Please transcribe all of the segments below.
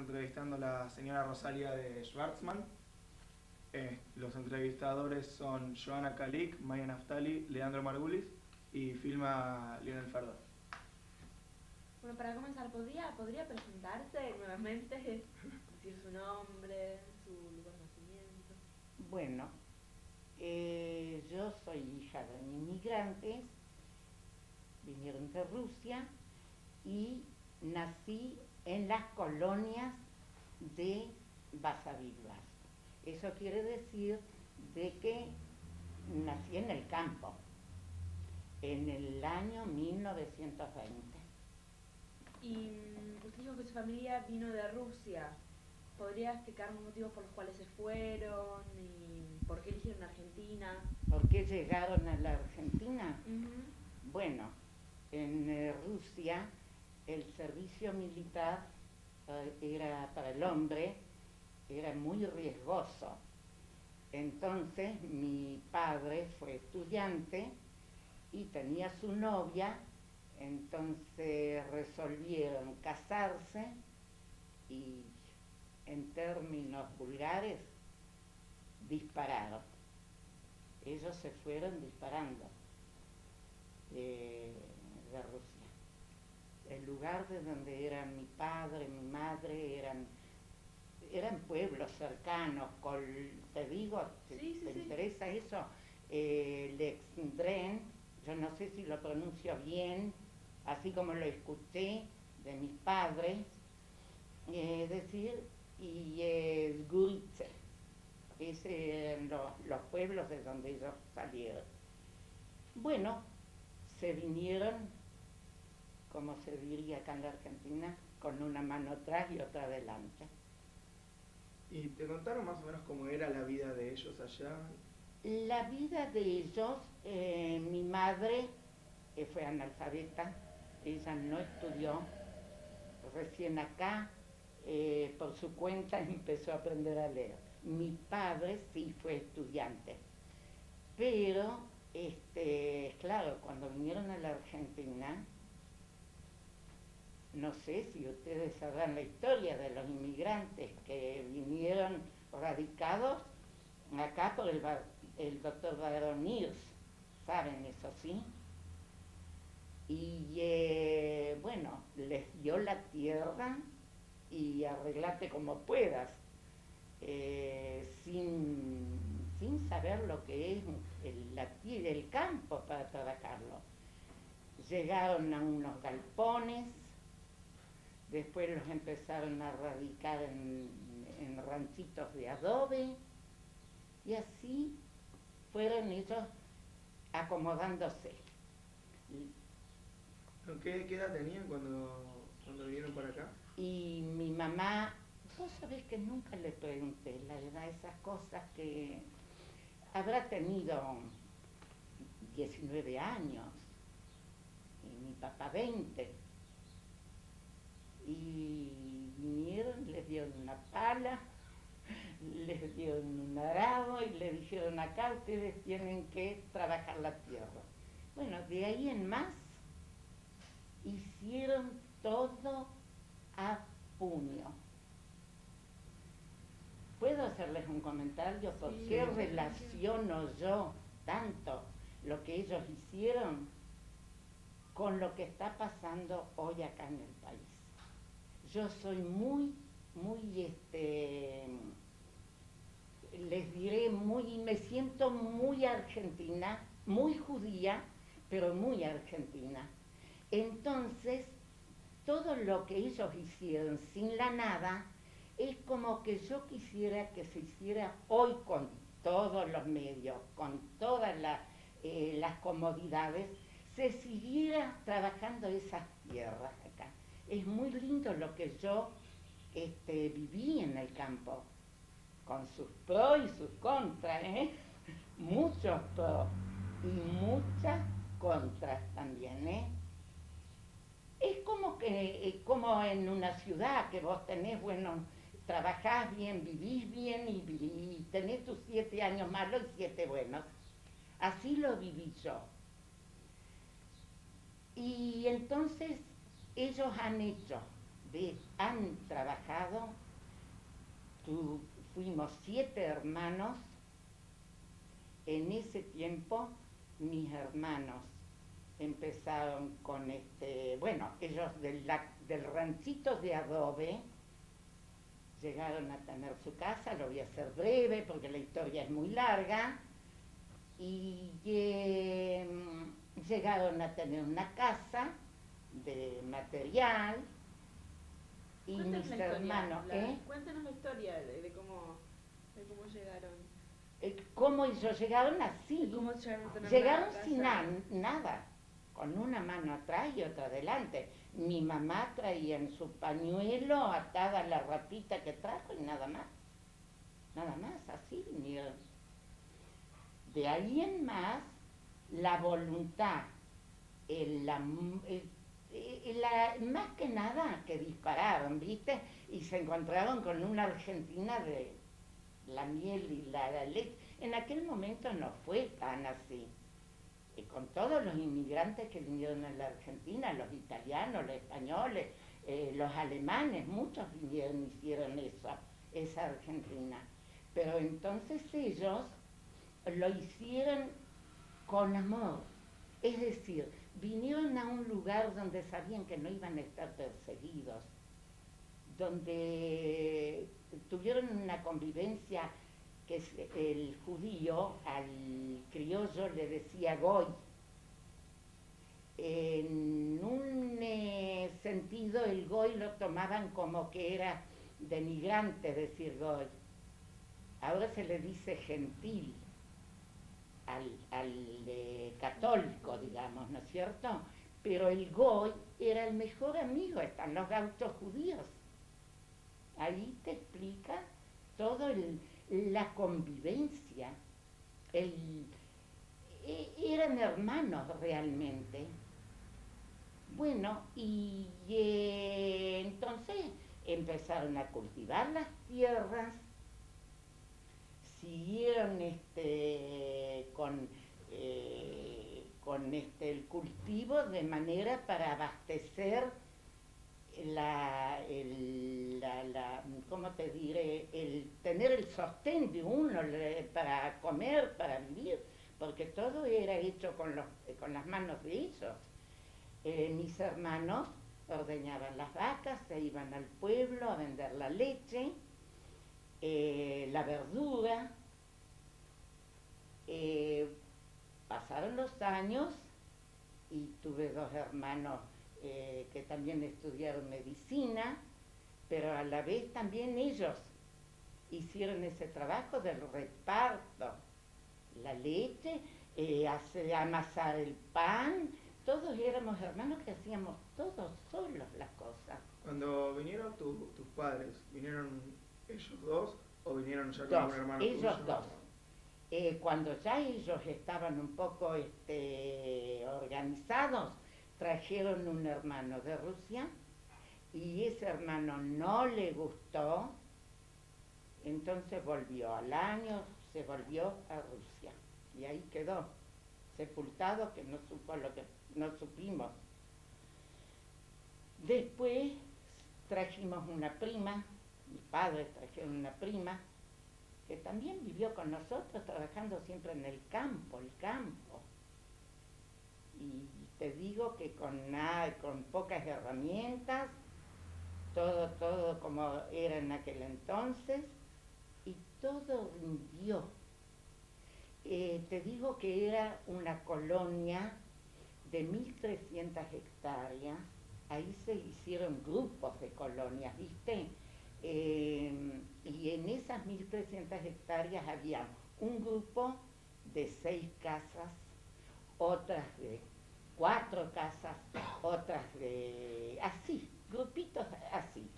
entrevistando a la señora Rosalia de Schwartzman. Los entrevistadores son Joana Calic, Maya Naftali, Leandro Margulis y filma Lionel Ferdo. Bueno, para comenzar, ¿podría presentarse nuevamente? Decir su nombre, su lugar de nacimiento. Bueno, yo soy hija de inmigrantes, vinieron de Rusia y nací en las colonias de Basavilbaso. Eso quiere decir de que nací en el campo, en el año 1920. Y usted dijo que su familia vino de Rusia. ¿Podría explicar los motivos por los cuales se fueron y por qué eligieron Argentina? ¿Por qué llegaron a la Argentina? Uh-huh. Bueno, en Rusia el servicio militar era para el hombre, era muy riesgoso. Entonces mi padre fue estudiante y tenía su novia, entonces resolvieron casarse y, en términos vulgares, dispararon. Ellos se fueron disparando de Rusia. El lugar de donde eran mi padre, mi madre, eran pueblos cercanos, te digo, ¿te interesa eso? Lexndren, yo no sé si lo pronuncio bien, así como lo escuché de mis padres, decir, y Zgurice, esos eran los pueblos de donde ellos salieron. Bueno, se vinieron, como se diría acá en la Argentina, con una mano atrás y otra adelante. ¿Y te contaron más o menos cómo era la vida de ellos allá? La vida de ellos, mi madre fue analfabeta, ella no estudió, recién acá por su cuenta empezó a aprender a leer. Mi padre sí fue estudiante, pero claro, cuando vinieron a la Argentina, no sé si ustedes sabrán la historia de los inmigrantes que vinieron radicados acá por el doctor Baron Hirsch, ¿saben eso, sí? Y bueno, les dio la tierra y arreglate como puedas, sin saber lo que es el campo para trabajarlo. Llegaron a unos galpones, después los empezaron a radicar en ranchitos de adobe, y así fueron ellos acomodándose. ¿Qué edad tenían cuando vinieron para acá? Y mi mamá, vos sabés que nunca le pregunté la edad, esas cosas que habrá tenido 19 años, y mi papá 20. Y vinieron, les dieron una pala, les dieron un arado y le dijeron: acá ustedes tienen que trabajar la tierra. Bueno, de ahí en más hicieron todo a puño. ¿Puedo hacerles un comentario? ¿Por qué relaciono yo tanto lo que ellos hicieron con lo que está pasando hoy acá en el país? Yo soy les diré, me siento muy argentina, muy judía, pero muy argentina. Entonces, todo lo que ellos hicieron sin la nada, es como que yo quisiera que se hiciera hoy con todos los medios, con todas las comodidades, se siguiera trabajando esas tierras acá. Es muy lindo lo que yo viví en el campo, con sus pros y sus contras, muchos pros y muchas contras también, Es como en una ciudad que vos tenés, bueno, trabajás bien, vivís bien y tenés tus 7 años malos y 7 buenos. Así lo viví yo. Y entonces ellos han hecho han trabajado, fuimos 7 hermanos. En ese tiempo mis hermanos empezaron con ellos del ranchito de adobe, llegaron a tener su casa, lo voy a hacer breve porque la historia es muy larga, y llegaron a tener una casa de material, y mis hermanos, Cuéntanos la historia de cómo llegaron. ¿Cómo ellos llegaron así? ¿Cómo llegaron a tener Llegaron una sin casa? nada, con una mano atrás y otra adelante. Mi mamá traía en su pañuelo atada la rapita que trajo y nada más, así vinieron. De ahí en más, la voluntad, más que nada que dispararon, ¿viste? Y se encontraron con una Argentina de la miel y la leche. En aquel momento no fue tan así. Y con todos los inmigrantes que vinieron a la Argentina, los italianos, los españoles, los alemanes, muchos vinieron y hicieron esa Argentina. Pero entonces ellos lo hicieron con amor. Es decir, vinieron a un lugar donde sabían que no iban a estar perseguidos, donde tuvieron una convivencia que el judío al criollo le decía goy. En un sentido el goy lo tomaban como que era denigrante decir goy. Ahora se le dice gentil al católico, digamos, ¿no es cierto? Pero el goy era el mejor amigo, están los gauchos judíos. Ahí te explica todo la convivencia. Eran hermanos realmente. Bueno, y entonces empezaron a cultivar las tierras, siguieron con el cultivo de manera para abastecer ¿cómo te diré? El tener el sostén de uno para comer, para vivir, porque todo era hecho con las manos de ellos. Mis hermanos ordeñaban las vacas, se iban al pueblo a vender la leche, la verdura. Pasaron los años y tuve 2 hermanos que también estudiaron medicina, pero a la vez también ellos hicieron ese trabajo del reparto, la leche, amasar el pan. Todos éramos hermanos que hacíamos todos solos las cosas. Cuando vinieron tus padres, ¿vinieron ellos 2 o vinieron ya con Dos, un hermano ellos tuyo? 2. Cuando ya ellos estaban un poco organizados, trajeron un hermano de Rusia y ese hermano no le gustó, entonces volvió. Al año se volvió a Rusia y ahí quedó, sepultado, que no supimos. Después trajimos una prima, mis padres trajeron una prima, que también vivió con nosotros trabajando siempre en el campo. Y te digo que con pocas herramientas, todo como era en aquel entonces, y todo rindió. Te digo que era una colonia de 1.300 hectáreas, ahí se hicieron grupos de colonias, ¿viste? Y en esas 1.300 hectáreas había un grupo de 6 casas, otras de 4 casas, otras de así, grupitos así.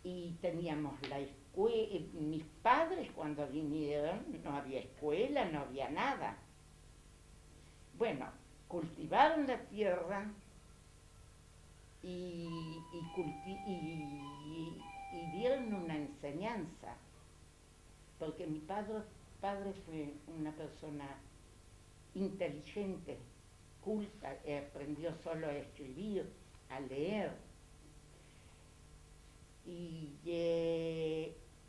Y teníamos la escuela, mis padres cuando vinieron no había escuela, no había nada. Bueno, cultivaron la tierra y dieron una enseñanza, porque mi padre fue una persona inteligente, culta, aprendió solo a escribir, a leer.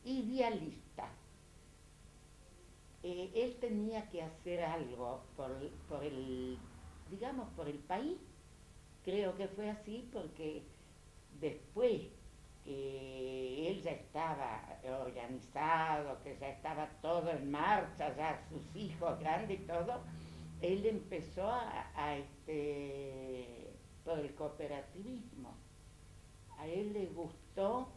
idealista. Él tenía que hacer algo digamos, por el país. Creo que fue así porque después que él ya estaba organizado, que ya estaba todo en marcha, ya sus hijos grandes y todo, él empezó por el cooperativismo. A él le gustó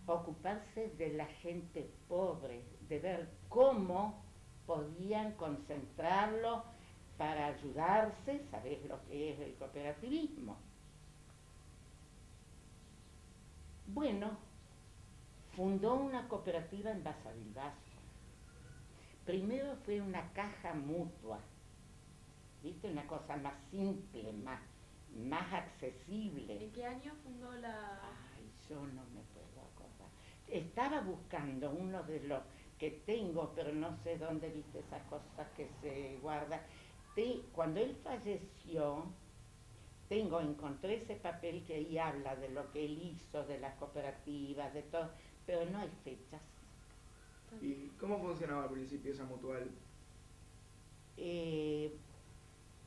ocuparse de la gente pobre, de ver cómo podían concentrarlo para ayudarse. ¿Sabés lo que es el cooperativismo? Bueno, fundó una cooperativa en Basavilbaso. Primero fue una caja mutua, ¿viste? Una cosa más simple, más accesible. ¿En qué año fundó la...? Ay, yo no me puedo acordar. Estaba buscando uno de los que tengo, pero no sé dónde, viste, esas cosas que se guardan. Cuando él falleció, encontré ese papel que ahí habla de lo que él hizo, de las cooperativas, de todo, pero no hay fechas. ¿Y cómo funcionaba al principio esa mutual?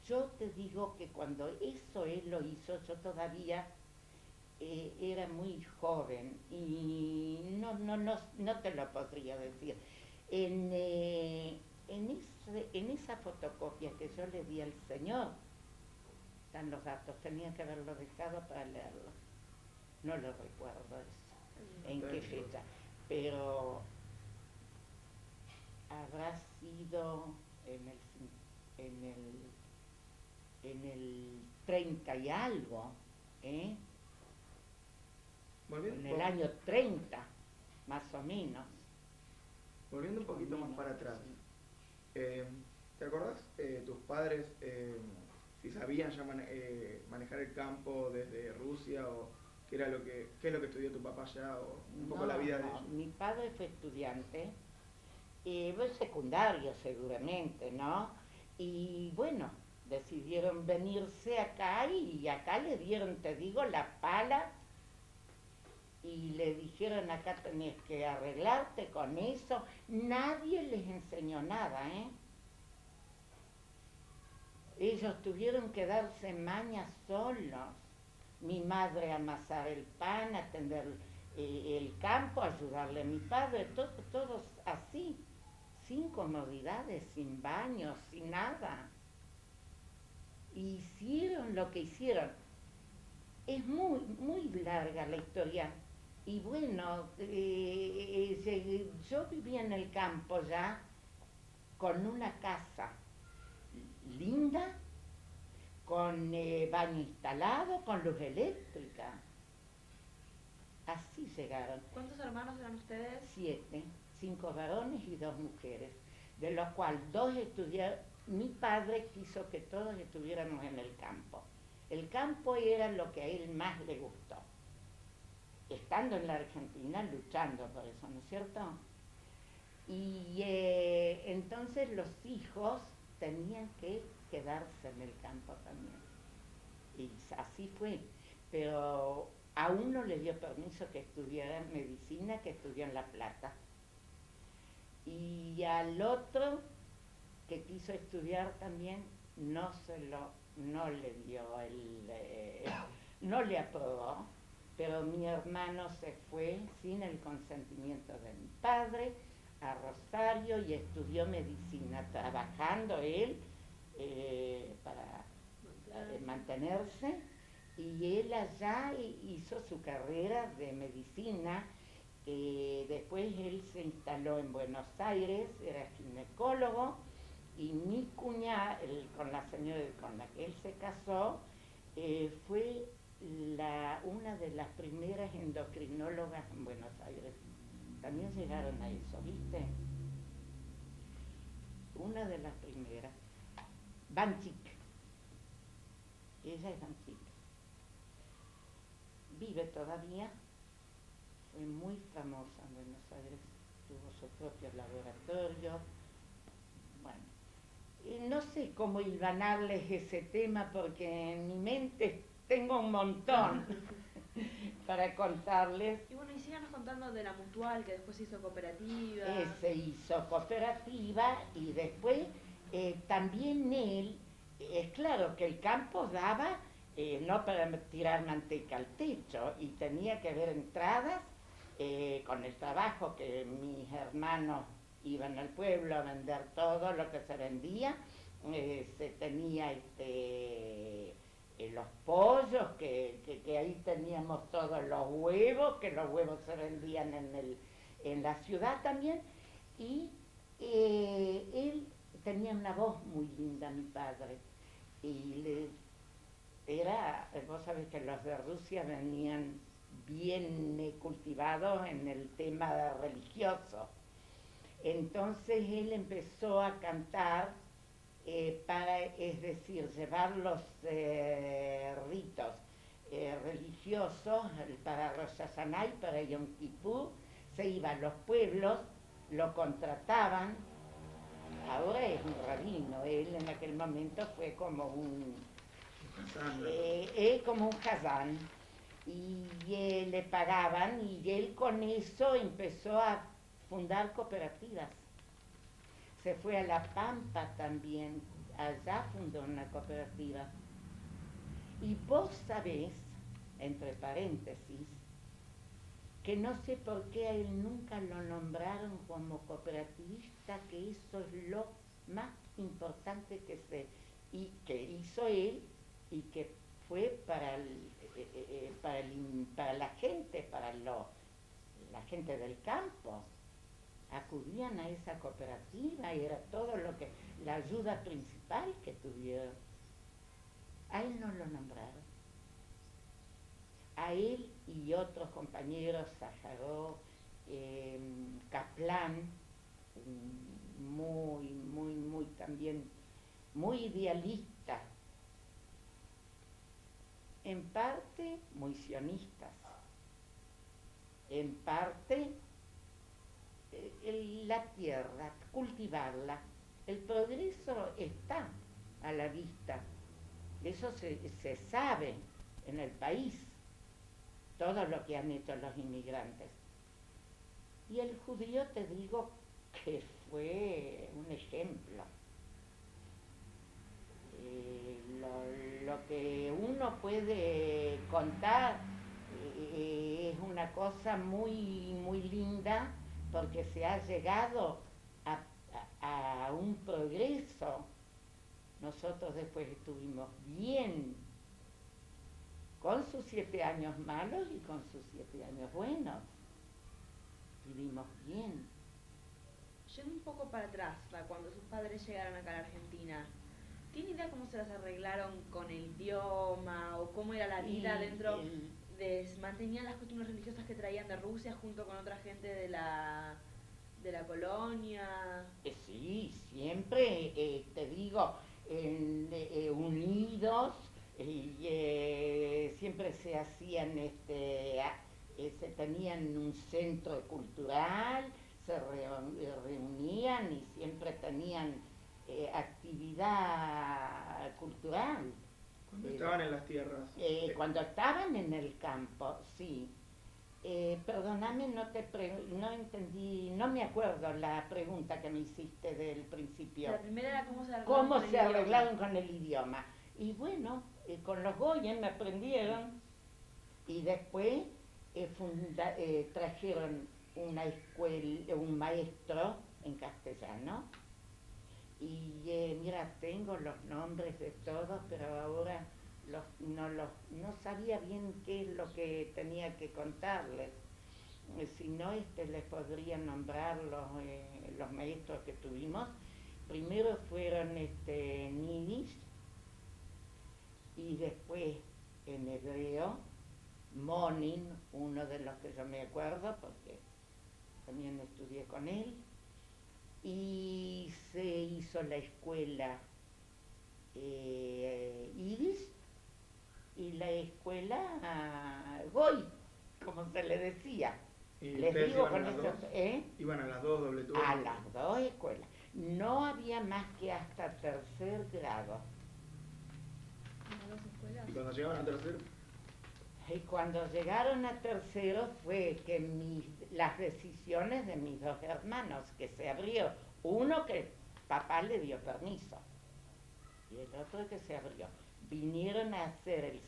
Yo te digo que cuando eso él lo hizo, yo todavía era muy joven y no te lo podría decir. En esa fotocopia que yo le di al señor, están los datos, tenía que haberlo dejado para leerlo. No lo recuerdo eso, en qué fecha, pero habrá sido en el 30 y algo, ¿eh? En el año 30, más o menos. Volviendo un poquito más para atrás, ¿te acordás tus padres si sabían ya manejar el campo desde Rusia o qué es lo que estudió tu papá allá o un poco la vida de ellos? Mi padre fue estudiante, secundario seguramente, ¿no? Y bueno, decidieron venirse acá y acá le dieron, te digo, la pala y le dijeron acá tenés que arreglarte con eso. Nadie les enseñó nada, ¿eh? Ellos tuvieron que darse mañas solos. Mi madre amasar el pan, atender el campo, ayudarle a mi padre, todos así, sin comodidades, sin baños, sin nada. Hicieron lo que hicieron. Es muy, muy larga la historia. Y bueno, yo vivía en el campo ya, con una casa linda, con baño instalado, con luz eléctrica. Así llegaron. ¿Cuántos hermanos eran ustedes? 7, 5 varones y 2 mujeres, de los cuales 2 estudiaron. Mi padre quiso que todos estuviéramos en el campo. El campo era lo que a él más le gustó. Estando en la Argentina, luchando por eso, ¿no es cierto? Y entonces los hijos tenían que quedarse en el campo también. Y así fue. Pero a uno le dio permiso que estudiara medicina, que estudió en La Plata. Y al otro que quiso estudiar también, no le dio no le aprobó, pero mi hermano se fue sin el consentimiento de mi padre a Rosario y estudió medicina, trabajando él para mantenerse, y él allá hizo su carrera de medicina. Después él se instaló en Buenos Aires, era ginecólogo, y mi cuñada, con la señora con la que él se casó, fue una de las primeras endocrinólogas en Buenos Aires. También llegaron a eso, ¿viste? Una de las primeras. Banchik. Ella es Banchik. Vive todavía. Fue muy famosa en Buenos Aires. Tuvo su propio laboratorio. Bueno, no sé cómo hilvanarles ese tema porque en mi mente tengo un montón. para contarles. Y bueno, y síganos contando de la Mutual, que después se hizo cooperativa. Se hizo cooperativa y después también él, es claro que el campo daba no para tirar manteca al techo y tenía que haber entradas con el trabajo que mis hermanos iban al pueblo a vender todo lo que se vendía, se tenía los pollos, que ahí teníamos todos los huevos, que los huevos se vendían en la ciudad también, y él tenía una voz muy linda, mi padre, y vos sabés que los de Rusia venían bien cultivados en el tema religioso, entonces él empezó a cantar es decir, llevar los ritos religiosos para Rosh Hashanah y para Yom Kippur, se iba a los pueblos, lo contrataban, ahora es un rabino, él en aquel momento fue como como un hazán, y le pagaban y él con eso empezó a fundar cooperativas. Se fue a La Pampa también, allá fundó una cooperativa. Y vos sabés, entre paréntesis, que no sé por qué a él nunca lo nombraron como cooperativista, que eso es lo más importante que hizo él y que fue para la gente, la gente del campo. Acudían a esa cooperativa y era todo la ayuda principal que tuvieron. A él no lo nombraron. A él y otros compañeros, Sájarov, Kaplan, muy también, muy idealista, en parte muy sionistas, en parte la tierra, cultivarla. El progreso está a la vista, eso se sabe en el país, todo lo que han hecho los inmigrantes. Y el judío, te digo, que fue un ejemplo. Lo que uno puede contar es una cosa muy linda, porque se ha llegado a un progreso. Nosotros después estuvimos bien, con sus 7 años malos y con sus 7 años buenos. Vivimos bien. Yendo un poco para atrás, para cuando sus padres llegaron acá a la Argentina, ¿tiene idea cómo se las arreglaron con el idioma o cómo era la vida dentro? ¿Mantenían las costumbres religiosas que traían de Rusia junto con otra gente de la colonia? Sí, siempre, te digo, unidos, siempre se hacían, se tenían un centro cultural, se reunían y siempre tenían actividad cultural. Cuando estaban en las tierras. Cuando estaban en el campo, sí. Perdóname, no entendí, no me acuerdo la pregunta que me hiciste del principio. La primera era cómo se arreglaron con el idioma. Y bueno, con los goyes me aprendieron. Y después trajeron una escuela, un maestro en castellano. Y mira, tengo los nombres de todos, pero ahora no sabía bien qué es lo que tenía que contarles. Si no, les podría nombrar los maestros que tuvimos. Primero fueron Nidis, y después en hebreo, Monin, uno de los que yo me acuerdo, porque también estudié con él. Y se hizo la escuela Yiddish y la escuela Goy, como se le decía. ¿Y Les ustedes digo iban con a las eso, dos? ¿Iban a las dos doble turno? A las 2 escuelas. No había más que hasta 3er grado. ¿En las 2 escuelas? ¿Y cuando llegaban a tercero? Y cuando llegaron a tercero fue que las decisiones de mis dos hermanos, que se abrió, uno que papá le dio permiso y el otro que se abrió, vinieron a hacer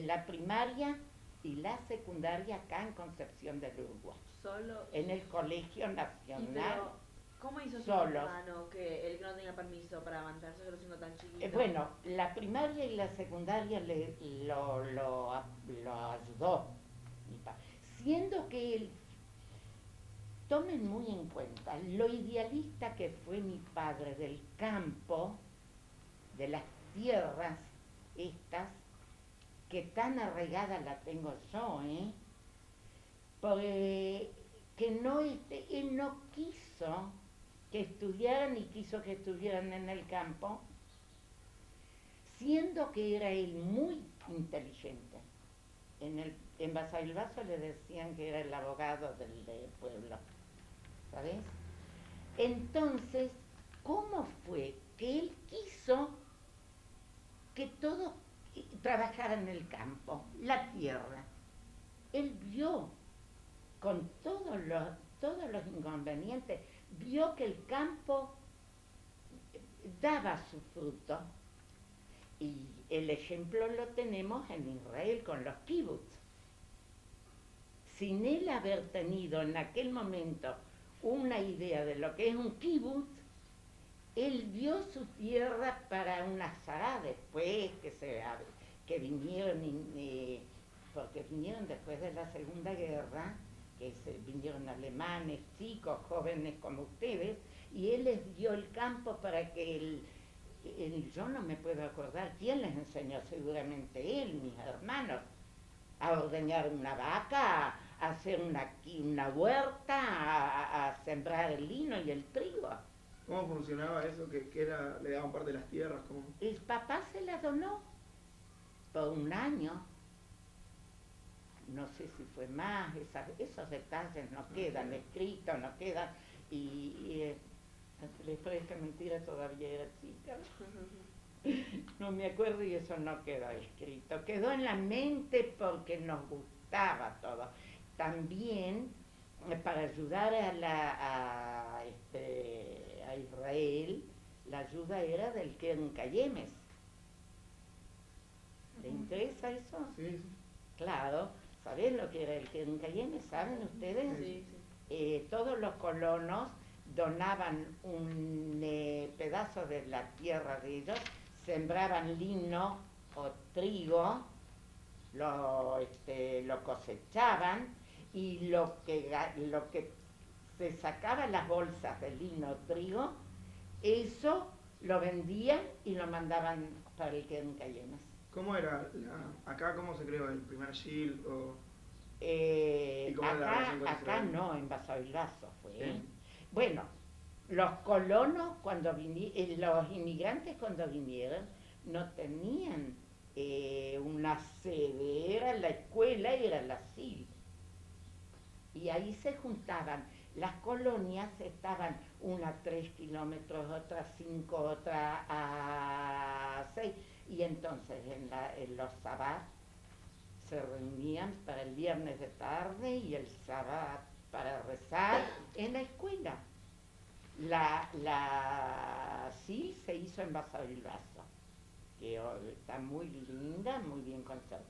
la primaria y la secundaria acá en Concepción del Uruguay, Solo. en el Colegio Y Nacional. pero, ¿cómo hizo su Solos. hermano que él que no tenía permiso para avanzarse solo siendo tan chiquito? Bueno, la primaria y la secundaria lo ayudó, mi pa- siendo que él, tomen muy en cuenta, lo idealista que fue mi padre del campo, de las tierras estas, que tan arraigada la tengo yo, porque él no quiso que estudiaran y quiso que estuvieran en el campo, siendo que era él muy inteligente. En Basavilbaso le decían que era el abogado del pueblo, ¿sabes? Entonces, ¿cómo fue que él quiso que todos trabajaran en el campo, la tierra? Él vio con todos los inconvenientes, vio que el campo daba su fruto. Y el ejemplo lo tenemos en Israel con los kibbutz. Sin él haber tenido en aquel momento una idea de lo que es un kibbutz, él vio su tierra para una zara después que vinieron, porque vinieron después de la Segunda Guerra, vinieron alemanes, chicos, jóvenes como ustedes, y él les dio el campo para que yo no me puedo acordar quién les enseñó, seguramente él, mis hermanos, a ordeñar una vaca, a hacer una huerta, a sembrar el lino y el trigo. ¿Cómo funcionaba eso? ¿Que le daban parte de las tierras? ¿Cómo? El papá se la donó por un año. No sé si fue más, esos detalles no quedan escritos, no quedan. Les parece mentira, todavía era chica. No me acuerdo y eso no quedó escrito. Quedó en la mente porque nos gustaba todo. También para ayudar a Israel, la ayuda era del Keren Kayemes. ¿Le interesa eso? Sí, sí. Claro, ¿saben lo que era el Keren Kayemes? ¿Saben ustedes? Sí, sí. Todos los colonos donaban un pedazo de la tierra de ellos, sembraban lino o trigo, lo cosechaban y lo que se sacaba las bolsas de lino o trigo, eso lo vendían y lo mandaban para el Keren Kayemes. ¿Cómo era acá cómo se creó el primer Shield? ¿Y cómo era la relación con Acá Israel? no, en Basavilbaso fue. Sí. Bueno, los colonos los inmigrantes cuando vinieron no tenían una sede, era la escuela y era la CIL. Y ahí se juntaban. Las colonias estaban una a 3 kilómetros, otra a 5, otra a 6. Y entonces en los sabbats se reunían para el viernes de tarde y el sábado para rezar en la escuela. La CIL se hizo en Basavilbaso, que está muy linda, muy bien conservada.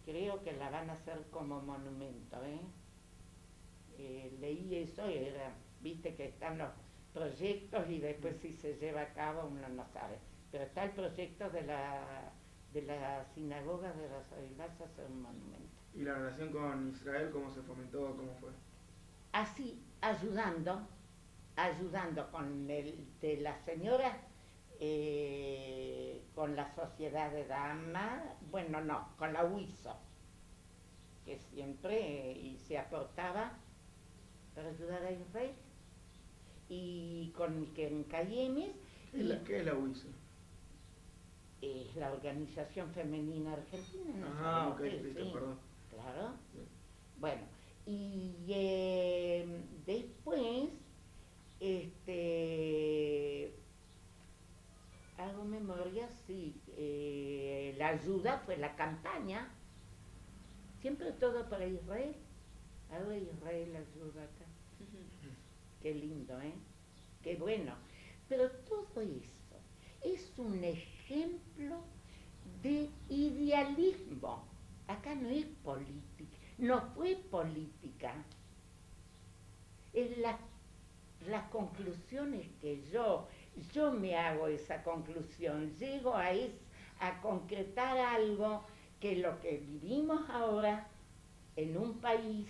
Creo que la van a hacer como monumento, leí eso y viste que están los proyectos y después si se lleva a cabo uno no sabe. Pero está el proyecto de la sinagoga de Basavilbaso hacer un monumento. ¿Y la relación con Israel cómo se fomentó? ¿Cómo fue? Así, ayudando con de la señora, con la sociedad de damas, bueno, no, con la UISO, que siempre y se aportaba para ayudar a Israel, y con Keren Kayemes. ¿Qué es la UISO? Es la Organización Femenina Argentina, ¿no? Ah, ok, Sí, listo, perdón. claro. Bien. Bueno, y después, Hago memoria, sí. La ayuda fue la campaña. Siempre todo para Israel. Ahora Israel ayuda acá. Qué lindo, ¿eh? Qué bueno. Pero todo eso es un ejemplo de idealismo. Acá no es política, no fue política. Es las conclusiones que yo me hago esa conclusión, llego a concretar algo que lo que vivimos ahora en un país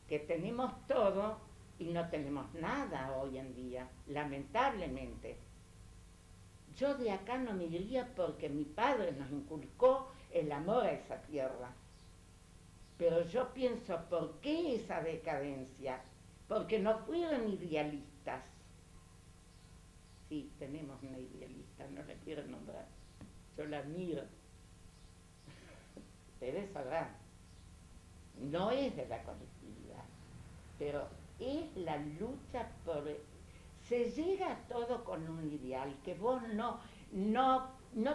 que tenemos todo y no tenemos nada hoy en día, lamentablemente. Yo de acá no me iría porque mi padre nos inculcó el amor a esa tierra. Pero yo pienso, ¿por qué esa decadencia? Porque no fueron idealistas. Sí, tenemos una idealista, no la quiero nombrar. Yo la admiro. Ustedes sabrán. No es de la colectividad, pero es la lucha por... Se llega a todo con un ideal, que vos no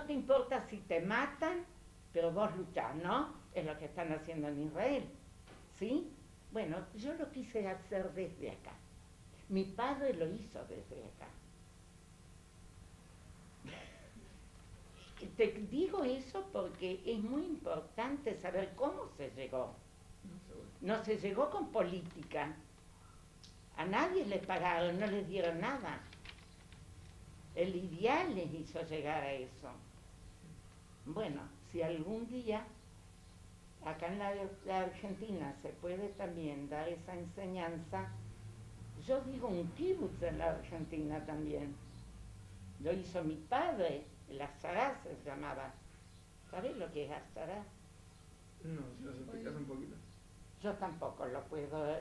te importa si te matan, pero vos luchás, ¿no? Es lo que están haciendo en Israel, ¿sí? Bueno, yo lo quise hacer desde acá. Mi padre lo hizo desde acá. Te digo eso porque es muy importante saber cómo se llegó. No se llegó con política. A nadie le pagaron, no les dieron nada. El ideal les hizo llegar a eso. Bueno, si algún día acá en la Argentina se puede también dar esa enseñanza, yo digo un kibutz en la Argentina también. Lo hizo mi padre, el Azará se llamaba. ¿Sabés lo que es Azará? No, si nos explicas un poquito. Yo tampoco lo puedo.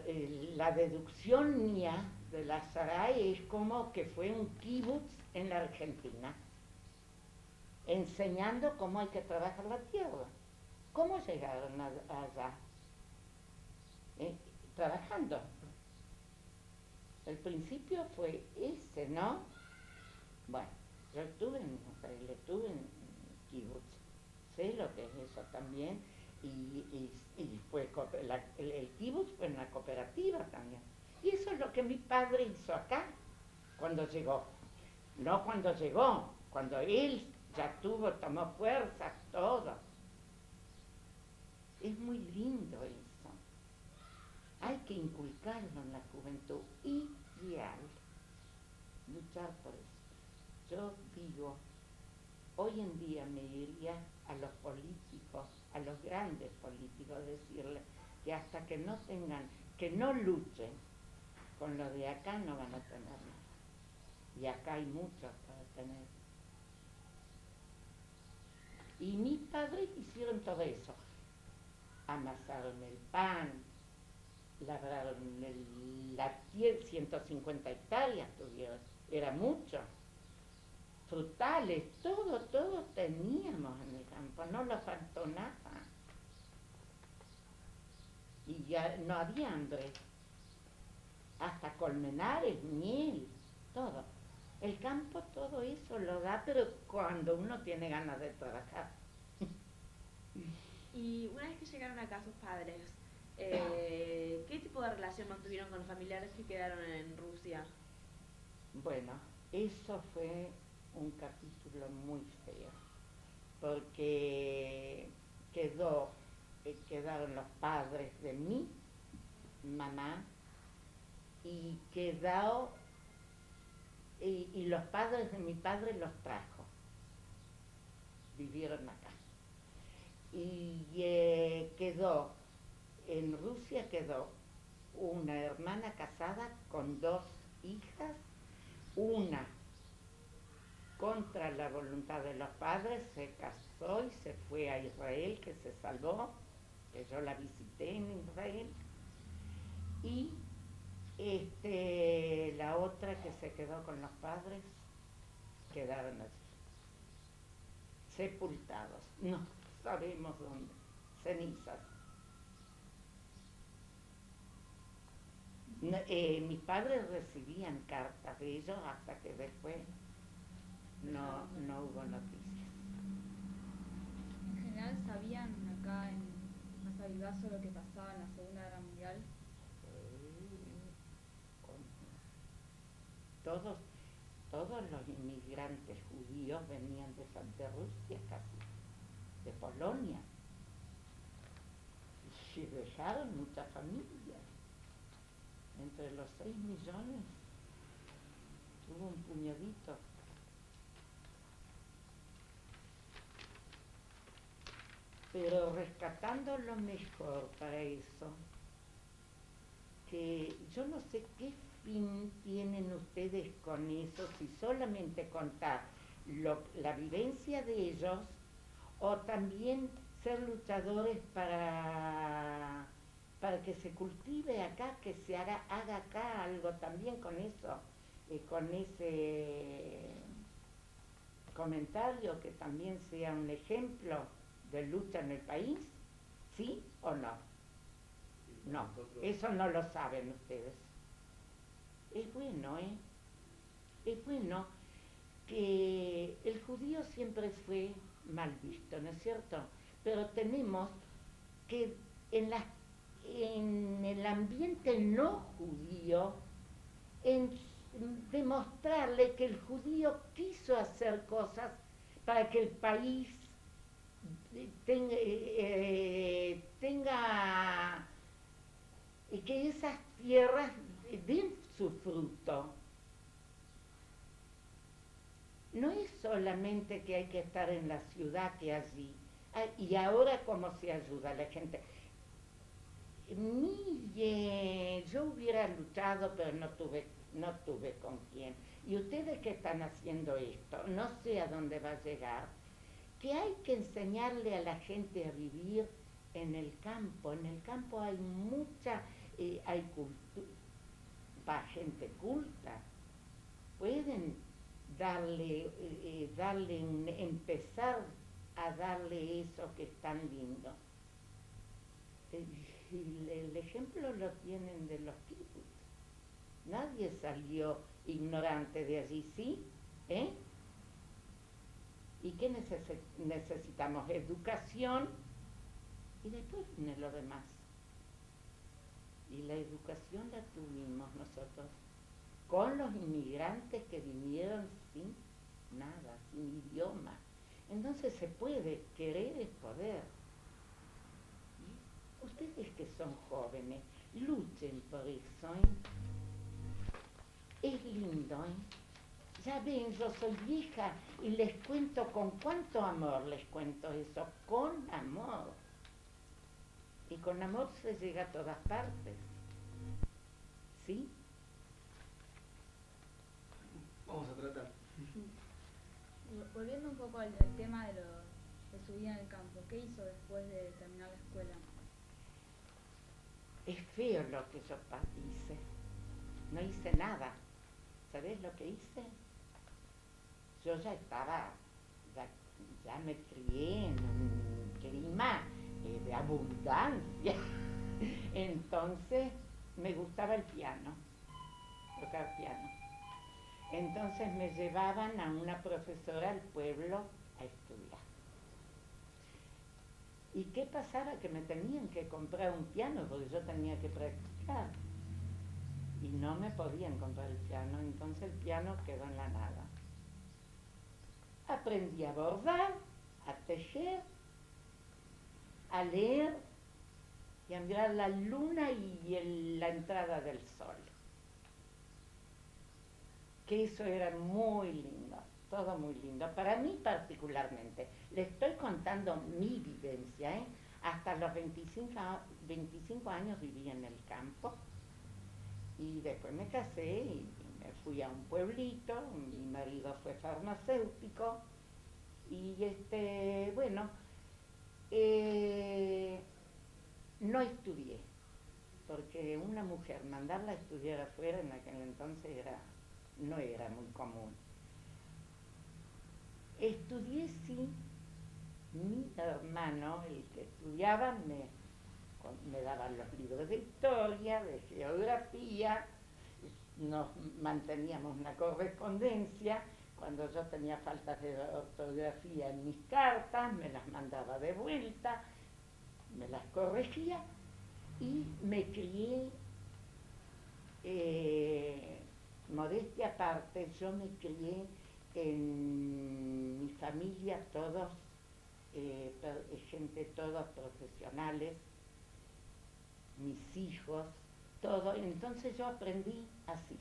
La deducción mía de la Azará es como que fue un kibutz en la Argentina, enseñando cómo hay que trabajar la tierra. ¿Cómo llegaron allá? Trabajando. El principio fue ese, ¿no? Bueno, yo estuve en Israel, estuve en kibutz, sé lo que es eso también, y fue el kibutz fue una cooperativa también. Y eso es lo que mi padre hizo acá, cuando llegó. No cuando llegó, cuando él ya tomó fuerza, todo. Es muy lindo eso. Hay que inculcarlo en la juventud, ideal, luchar por eso. Yo digo, hoy en día me iría a los políticos, a los grandes políticos, decirles que hasta que no tengan, que no luchen con lo de acá, no van a tener nada. Y acá hay muchos para tener. Y mis padres hicieron todo eso. Amasaron el pan, labraron la tierra, 150 hectáreas tuvieron, era mucho. Frutales, todo teníamos en el campo, no nos faltó nada. Y ya no había hambre. Hasta colmenares, miel, todo. El campo todo eso lo da, pero cuando uno tiene ganas de trabajar. Y una vez que llegaron acá sus padres, ¿qué tipo de relación mantuvieron con los familiares que quedaron en Rusia? Bueno, eso fue un capítulo muy feo, porque quedaron los padres de mi mamá y y los padres de mi padre los trajo, vivieron acá. Y en Rusia quedó una hermana casada con 2 hijas, una contra la voluntad de los padres se casó y se fue a Israel, que se salvó, que yo la visité en Israel, y la otra que se quedó con los padres quedaron allí, sepultados, no sabemos dónde, cenizas. Mis padres recibían cartas de ellos hasta que después no hubo noticias. En general, ¿sabían acá en Masabigazo lo que pasaba en la Segunda Guerra Mundial? Todos los inmigrantes judíos venían de Rusia casi, de Polonia, y dejaron muchas familias. Entre los 6 millones hubo un puñadito. Pero rescatando lo mejor para eso, que yo no sé qué fin tienen ustedes con eso, si solamente contar la vivencia de ellos o también ser luchadores para que se cultive acá, que se haga acá algo también con eso, con ese comentario, que también sea un ejemplo de lucha en el país, ¿sí o no? No, eso no lo saben ustedes. Es bueno, es bueno que el judío siempre fue mal visto, ¿no es cierto? Pero tenemos que en el ambiente no judío, demostrarle que el judío quiso hacer cosas para que el país tenga que esas tierras den su fruto. No es solamente que hay que estar en la ciudad que allí. Y ahora cómo se ayuda a la gente. Yo hubiera luchado, pero no tuve con quién. Y ustedes que están haciendo esto, no sé a dónde va a llegar, que hay que enseñarle a la gente a vivir en el campo. En el campo hay mucha, hay cultura, gente culta. Pueden empezar a darle eso que es tan lindo. El ejemplo lo tienen de los kibbutz. Nadie salió ignorante de allí, ¿sí? ¿Y qué necesitamos? Educación, y después viene lo demás. Y la educación la tuvimos nosotros con los inmigrantes que vinieron sin nada, sin idioma. Entonces se puede, querer es poder. ¿Y ustedes que son jóvenes, luchen por eso, Es lindo, Ya ven, yo soy vieja y les cuento con cuánto amor les cuento eso, con amor. Y con amor se llega a todas partes. ¿Sí? Vamos a tratar. Volviendo un poco al tema de su vida en el campo, ¿qué hizo después de terminar la escuela? Es feo lo que yo hice. No hice nada. ¿Sabés lo que hice? Yo ya estaba, ya me crié en un clima de abundancia. Entonces me gustaba el piano, tocar piano. Entonces me llevaban a una profesora al pueblo a estudiar. ¿Y qué pasaba? Que me tenían que comprar un piano porque yo tenía que practicar. Y no me podían comprar el piano, entonces el piano quedó en la nada. Aprendí a bordar, a tejer, a leer y a mirar la luna y la entrada del sol. Que eso era muy lindo, todo muy lindo, para mí particularmente. Le estoy contando mi vivencia, Hasta los 25 años viví en el campo y después me casé y me fui a un pueblito, mi marido fue farmacéutico y no estudié, porque una mujer mandarla a estudiar afuera en aquel entonces no era muy común. Estudié sí, mi hermano, el que estudiaba, me daban los libros de historia, de geografía, nos manteníamos una correspondencia, Cuando yo tenía faltas de ortografía en mis cartas, me las mandaba de vuelta, me las corregía y me crié, modestia aparte, yo me crié en mi familia todos, gente todos profesionales, mis hijos, todo, entonces yo aprendí así,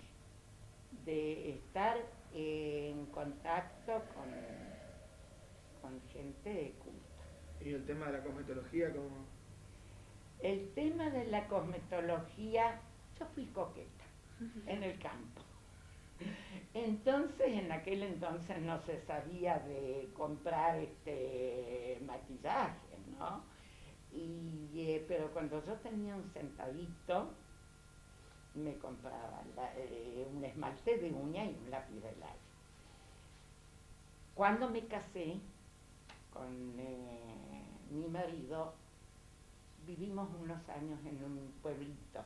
de estar en contacto con gente culta. Y el tema de la cosmetología, como... El tema de la cosmetología, yo fui coqueta en el campo. Entonces, en aquel entonces no se sabía de comprar maquillaje, ¿no? Pero cuando yo tenía un centavito, me compraba un esmalte de uña y un lápiz de labio. Cuando me casé con mi marido, vivimos unos años en un pueblito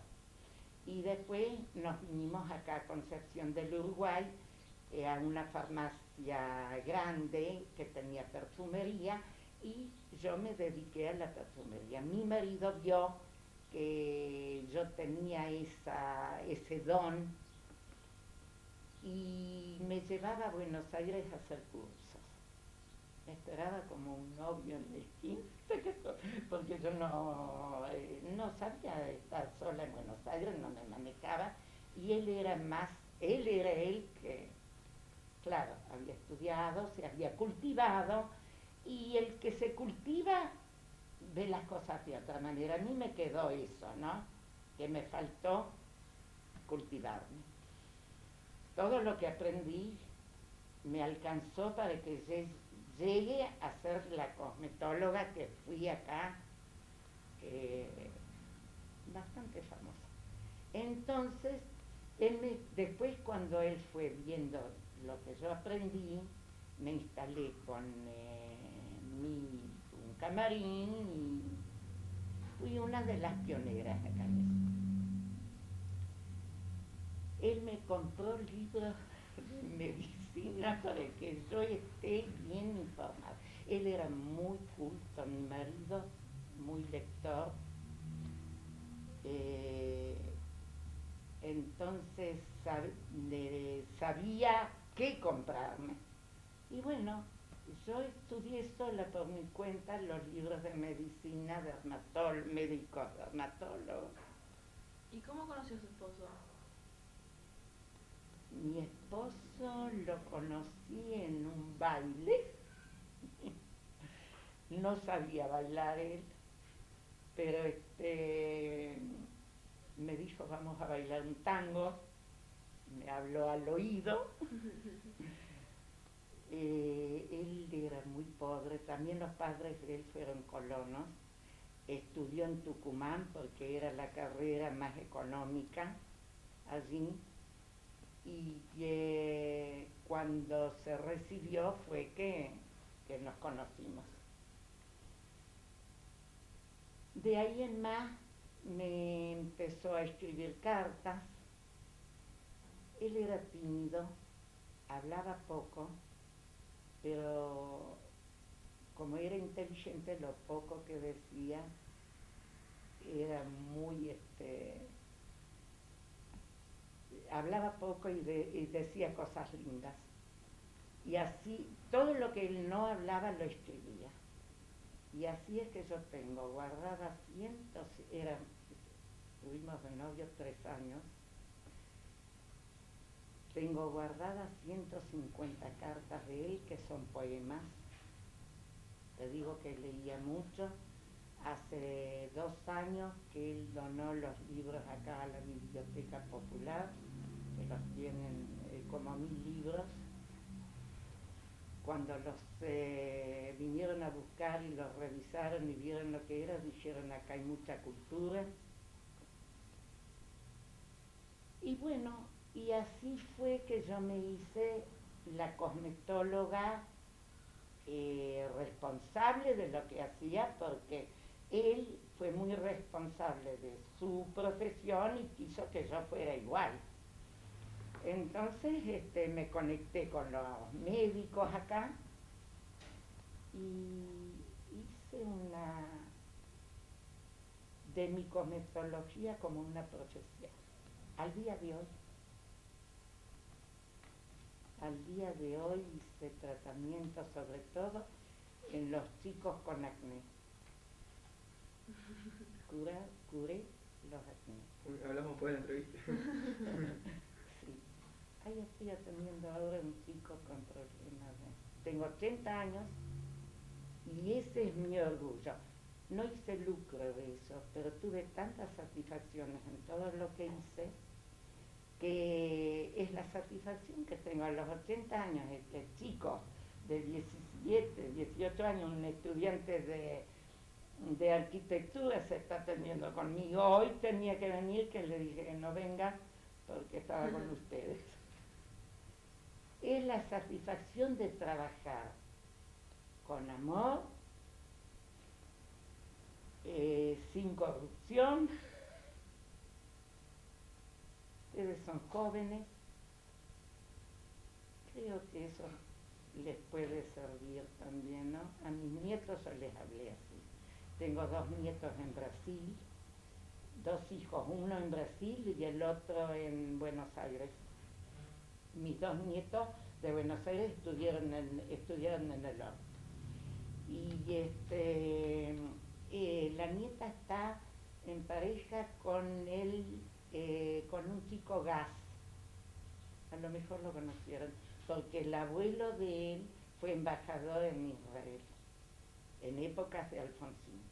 y después nos vinimos acá a Concepción del Uruguay, a una farmacia grande que tenía perfumería y yo me dediqué a la perfumería. Mi marido vio que yo tenía ese don y me llevaba a Buenos Aires a hacer cursos. Me esperaba como un novio en la esquina, porque yo no sabía estar sola en Buenos Aires, no me manejaba, y él era él que, claro, había estudiado, se había cultivado, y el que se cultiva ve las cosas de otra manera. A mí me quedó eso, ¿no? Que me faltó cultivarme. Todo lo que aprendí me alcanzó para que llegué a ser la cosmetóloga que fui acá, bastante famosa. Entonces, después cuando él fue viendo lo que yo aprendí, me instalé con un camarín y fui una de las pioneras acá en eso. Él me compró libros de medicina para que yo esté bien informada. Él era muy culto, mi marido, muy lector. Entonces sabía qué comprarme. Y bueno, yo estudié sola por mi cuenta los libros de medicina, médicos, dermatólogos. ¿Y cómo conoció a su esposo? Mi esposo lo conocí en un baile. No sabía bailar él, pero me dijo vamos a bailar un tango, me habló al oído. Él era muy pobre, también los padres de él fueron colonos, estudió en Tucumán porque era la carrera más económica allí, y cuando se recibió fue que nos conocimos. De ahí en más me empezó a escribir cartas. Él era tímido, hablaba poco, pero como era inteligente, lo poco que decía era muy hablaba poco y decía cosas lindas. Y así, todo lo que él no hablaba lo escribía. Y así es que yo tengo guardadas estuvimos de novios 3 años, tengo guardadas 150 cartas de él que son poemas. Te digo que leía mucho. Hace 2 años que él donó los libros acá a la Biblioteca Popular, que los tienen como 1000 libros. Cuando los vinieron a buscar y los revisaron y vieron lo que era, dijeron acá hay mucha cultura. Y bueno, y así fue que yo me hice la cosmetóloga responsable de lo que hacía, porque él fue muy responsable de su profesión y quiso que yo fuera igual. Entonces me conecté con los médicos acá y hice una de mi cosmetología como una profesión. Al día de hoy hice tratamientos sobre todo en los chicos con acné. Curé los acné. Uy, hablamos después de la entrevista. Sí. Ahí estoy atendiendo ahora un chico con problemas. Tengo 80 años y ese es mi orgullo. No hice lucro de eso, pero tuve tantas satisfacciones en todo lo que hice que es la satisfacción que tengo a los 80 años. Este chico de 17, 18 años, un estudiante de arquitectura, se está atendiendo conmigo. Hoy tenía que venir, que le dije que no venga porque estaba con ustedes. Es la satisfacción de trabajar con amor, sin corrupción. Ustedes son jóvenes, creo que eso les puede servir también, ¿no? A mis nietos yo les hablé así. Tengo 2 nietos en Brasil, 2 hijos, uno en Brasil y el otro en Buenos Aires. Mis 2 nietos de Buenos Aires estudiaron en el norte. Y la nieta está en pareja con con un chico gas. A lo mejor lo conocieron, porque el abuelo de él fue embajador en Israel, en épocas de Alfonsín.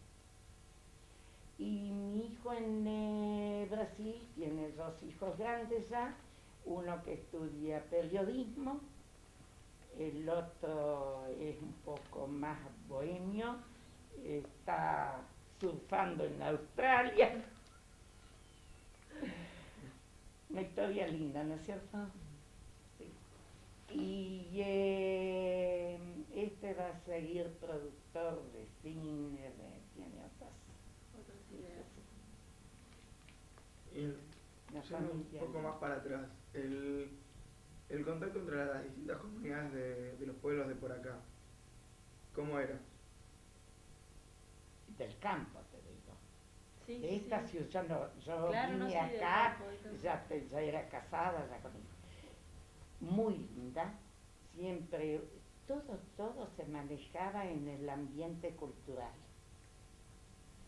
Y mi hijo en Brasil tiene 2 hijos grandes ya, uno que estudia periodismo, el otro es un poco más bohemio, está surfando en Australia. Una historia linda, ¿no es cierto? Sí. Y va a seguir productor de cine, tiene otras ideas. Y La yendo familia, un poco ¿no? más para atrás, el contacto entre las distintas comunidades de los pueblos de por acá, ¿cómo era? Del campo, te digo. Sí, De sí, esta sí. ciudad, yo Claro, no, vine sí, del acá, campo y todo. ya era casada, muy linda, siempre, todo se manejaba en el ambiente cultural.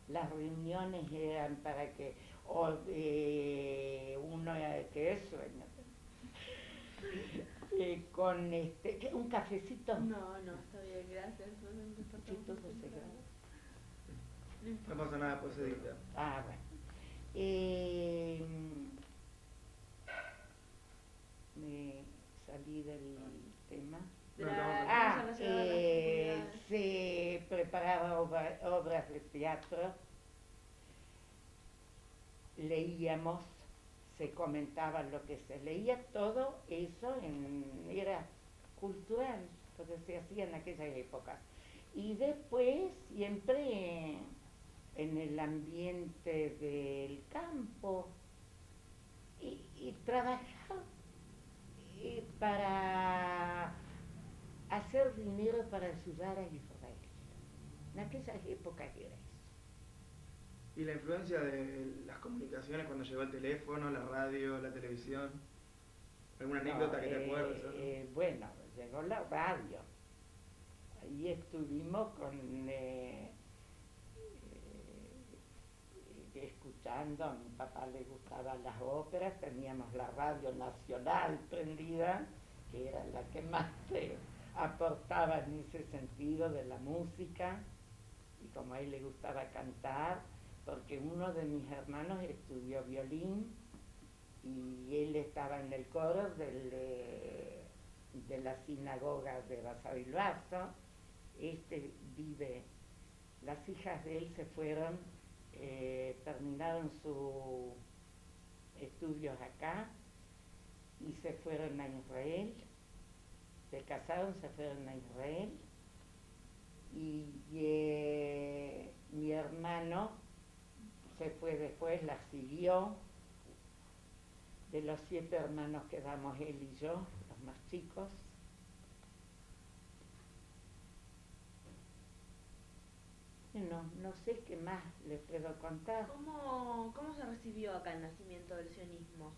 Las reuniones eran para que uno que es sueño. Con un cafecito. No, está bien, gracias. Sí, todo se graba. No pasa nada, pues se edita. Ah, bueno. Me salí del tema. De No, la- no, ¿cómo Ah, se relacionaban las comunidades? se preparaba obras de teatro, leíamos, se comentaba lo que se leía, todo eso era cultural, porque se hacía en aquella época. Y después siempre en el ambiente del campo y trabajar para hacer dinero para ayudar a Israel. En aquellas épocas era eso. ¿Y la influencia de las comunicaciones cuando llegó el teléfono, la radio, la televisión? ¿Alguna anécdota que te acuerdes? Bueno, llegó la radio. Ahí estuvimos escuchando, a mi papá le gustaban las óperas, teníamos la radio nacional prendida, que era la que más aportaba en ese sentido de la música, y como a él le gustaba cantar, porque uno de mis hermanos estudió violín y él estaba en el coro de la sinagoga de Basavilbaso. Las hijas de él se fueron, terminaron sus estudios acá y se fueron a Israel, se casaron, se fueron a Israel y mi hermano se fue después, la siguió De los 7 hermanos quedamos él y yo, los más chicos. Bueno, no sé qué más les puedo contar. ¿Cómo se recibió acá el nacimiento del sionismo?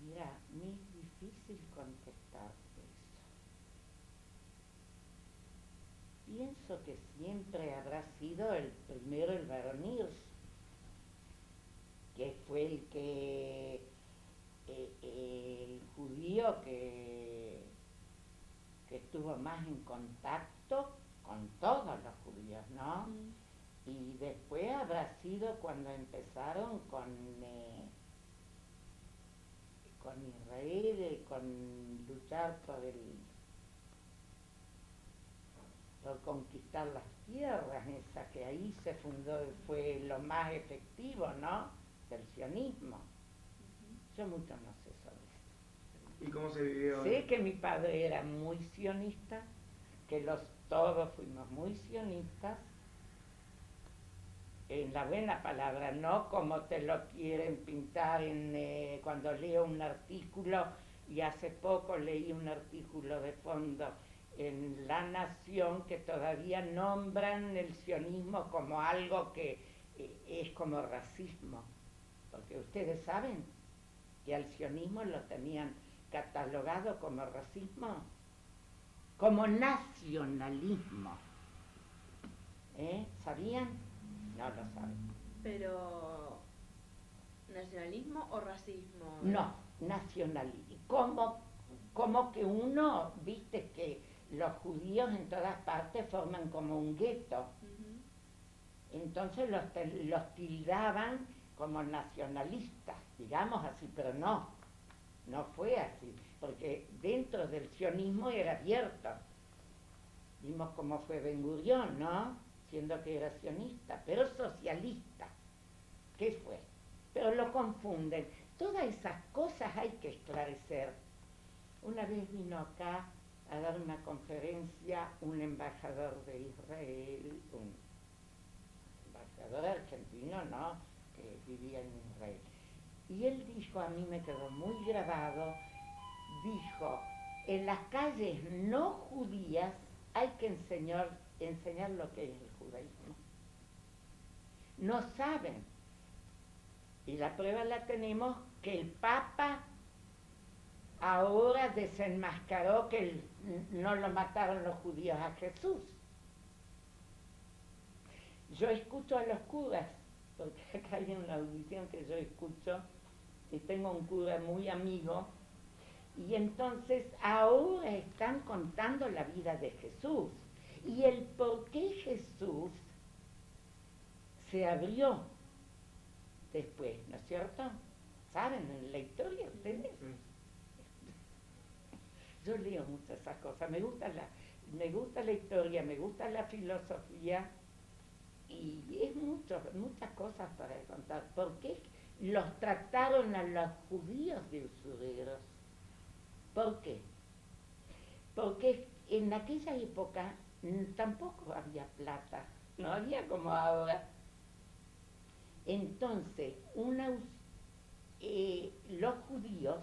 Mira, me es difícil contestarte eso. Pienso que siempre habrá sido el primero el Barón Hirsch, que fue el judío que estuvo más en contacto con todos los judíos, ¿no? Y después habrá sido cuando empezaron con Israel, con luchar por conquistar las tierras, esa que ahí se fundó, fue lo más efectivo, ¿no? Del sionismo. Yo mucho no sé sobre eso. ¿Y cómo se vivió? Sé que mi padre era muy sionista, que todos fuimos muy sionistas, en la buena palabra, no como te lo quieren pintar cuando leo un artículo, y hace poco leí un artículo de fondo en La Nación que todavía nombran el sionismo como algo que es como racismo, porque ustedes saben que al sionismo lo tenían catalogado como racismo, como nacionalismo. ¿Sabían? No lo saben. Pero, ¿nacionalismo o racismo? No, nacionalismo. Como que uno, viste que los judíos en todas partes forman como un gueto. Entonces los tildaban como nacionalistas, digamos así, pero no fue así, porque dentro del sionismo era abierto. Vimos cómo fue Ben Gurión, ¿no? Siendo que era sionista, pero socialista. ¿Qué fue? Pero lo confunden. Todas esas cosas hay que esclarecer. Una vez vino acá a dar una conferencia un embajador de Israel, un embajador argentino, ¿no?, que vivía en Israel. Y él dijo, a mí me quedó muy grabado, dijo, en las calles no judías hay que enseñar lo que es el judaísmo. No saben. Y la prueba la tenemos que el Papa ahora desenmascaró que no lo mataron los judíos a Jesús. Yo escucho a los curas, porque acá hay una audición que yo escucho, y tengo un cura muy amigo, y entonces ahora están contando la vida de Jesús, y el por qué Jesús se abrió después, ¿no es cierto? ¿Saben en la historia ustedes? Yo leo muchas esas cosas, me gusta la historia, me gusta la filosofía, y es muchas cosas para contar. ¿Por qué los trataron a los judíos de usureros? ¿Por qué? Porque en aquella época tampoco había plata, no había como ahora. Entonces, los judíos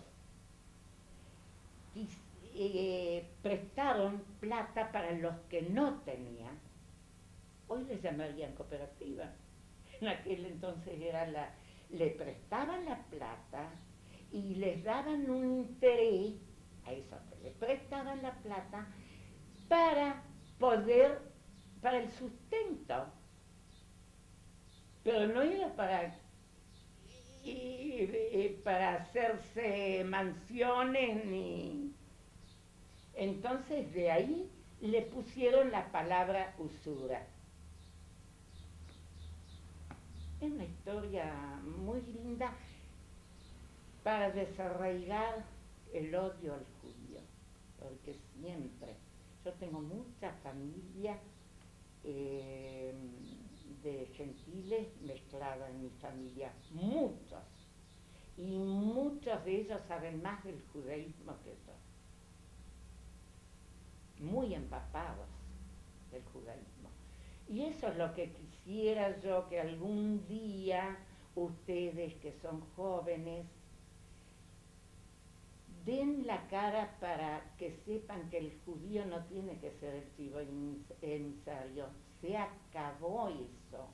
prestaron plata para los que no tenían. Hoy les llamarían cooperativa. En aquel entonces le prestaban la plata y les daban un interés a esos que les prestaban la plata para el sustento. Pero no era para hacerse mansiones ni... Entonces de ahí le pusieron la palabra usura. Es una historia muy linda para desarraigar el odio al judío, porque siempre, yo tengo mucha familia de gentiles mezclada en mi familia, muchos, y muchos de ellos saben más del judaísmo que yo, muy empapados del judaísmo. Y eso es lo que quisiera yo, que algún día ustedes que son jóvenes den la cara para que sepan que el judío no tiene que ser el chivo emisario. Se acabó eso.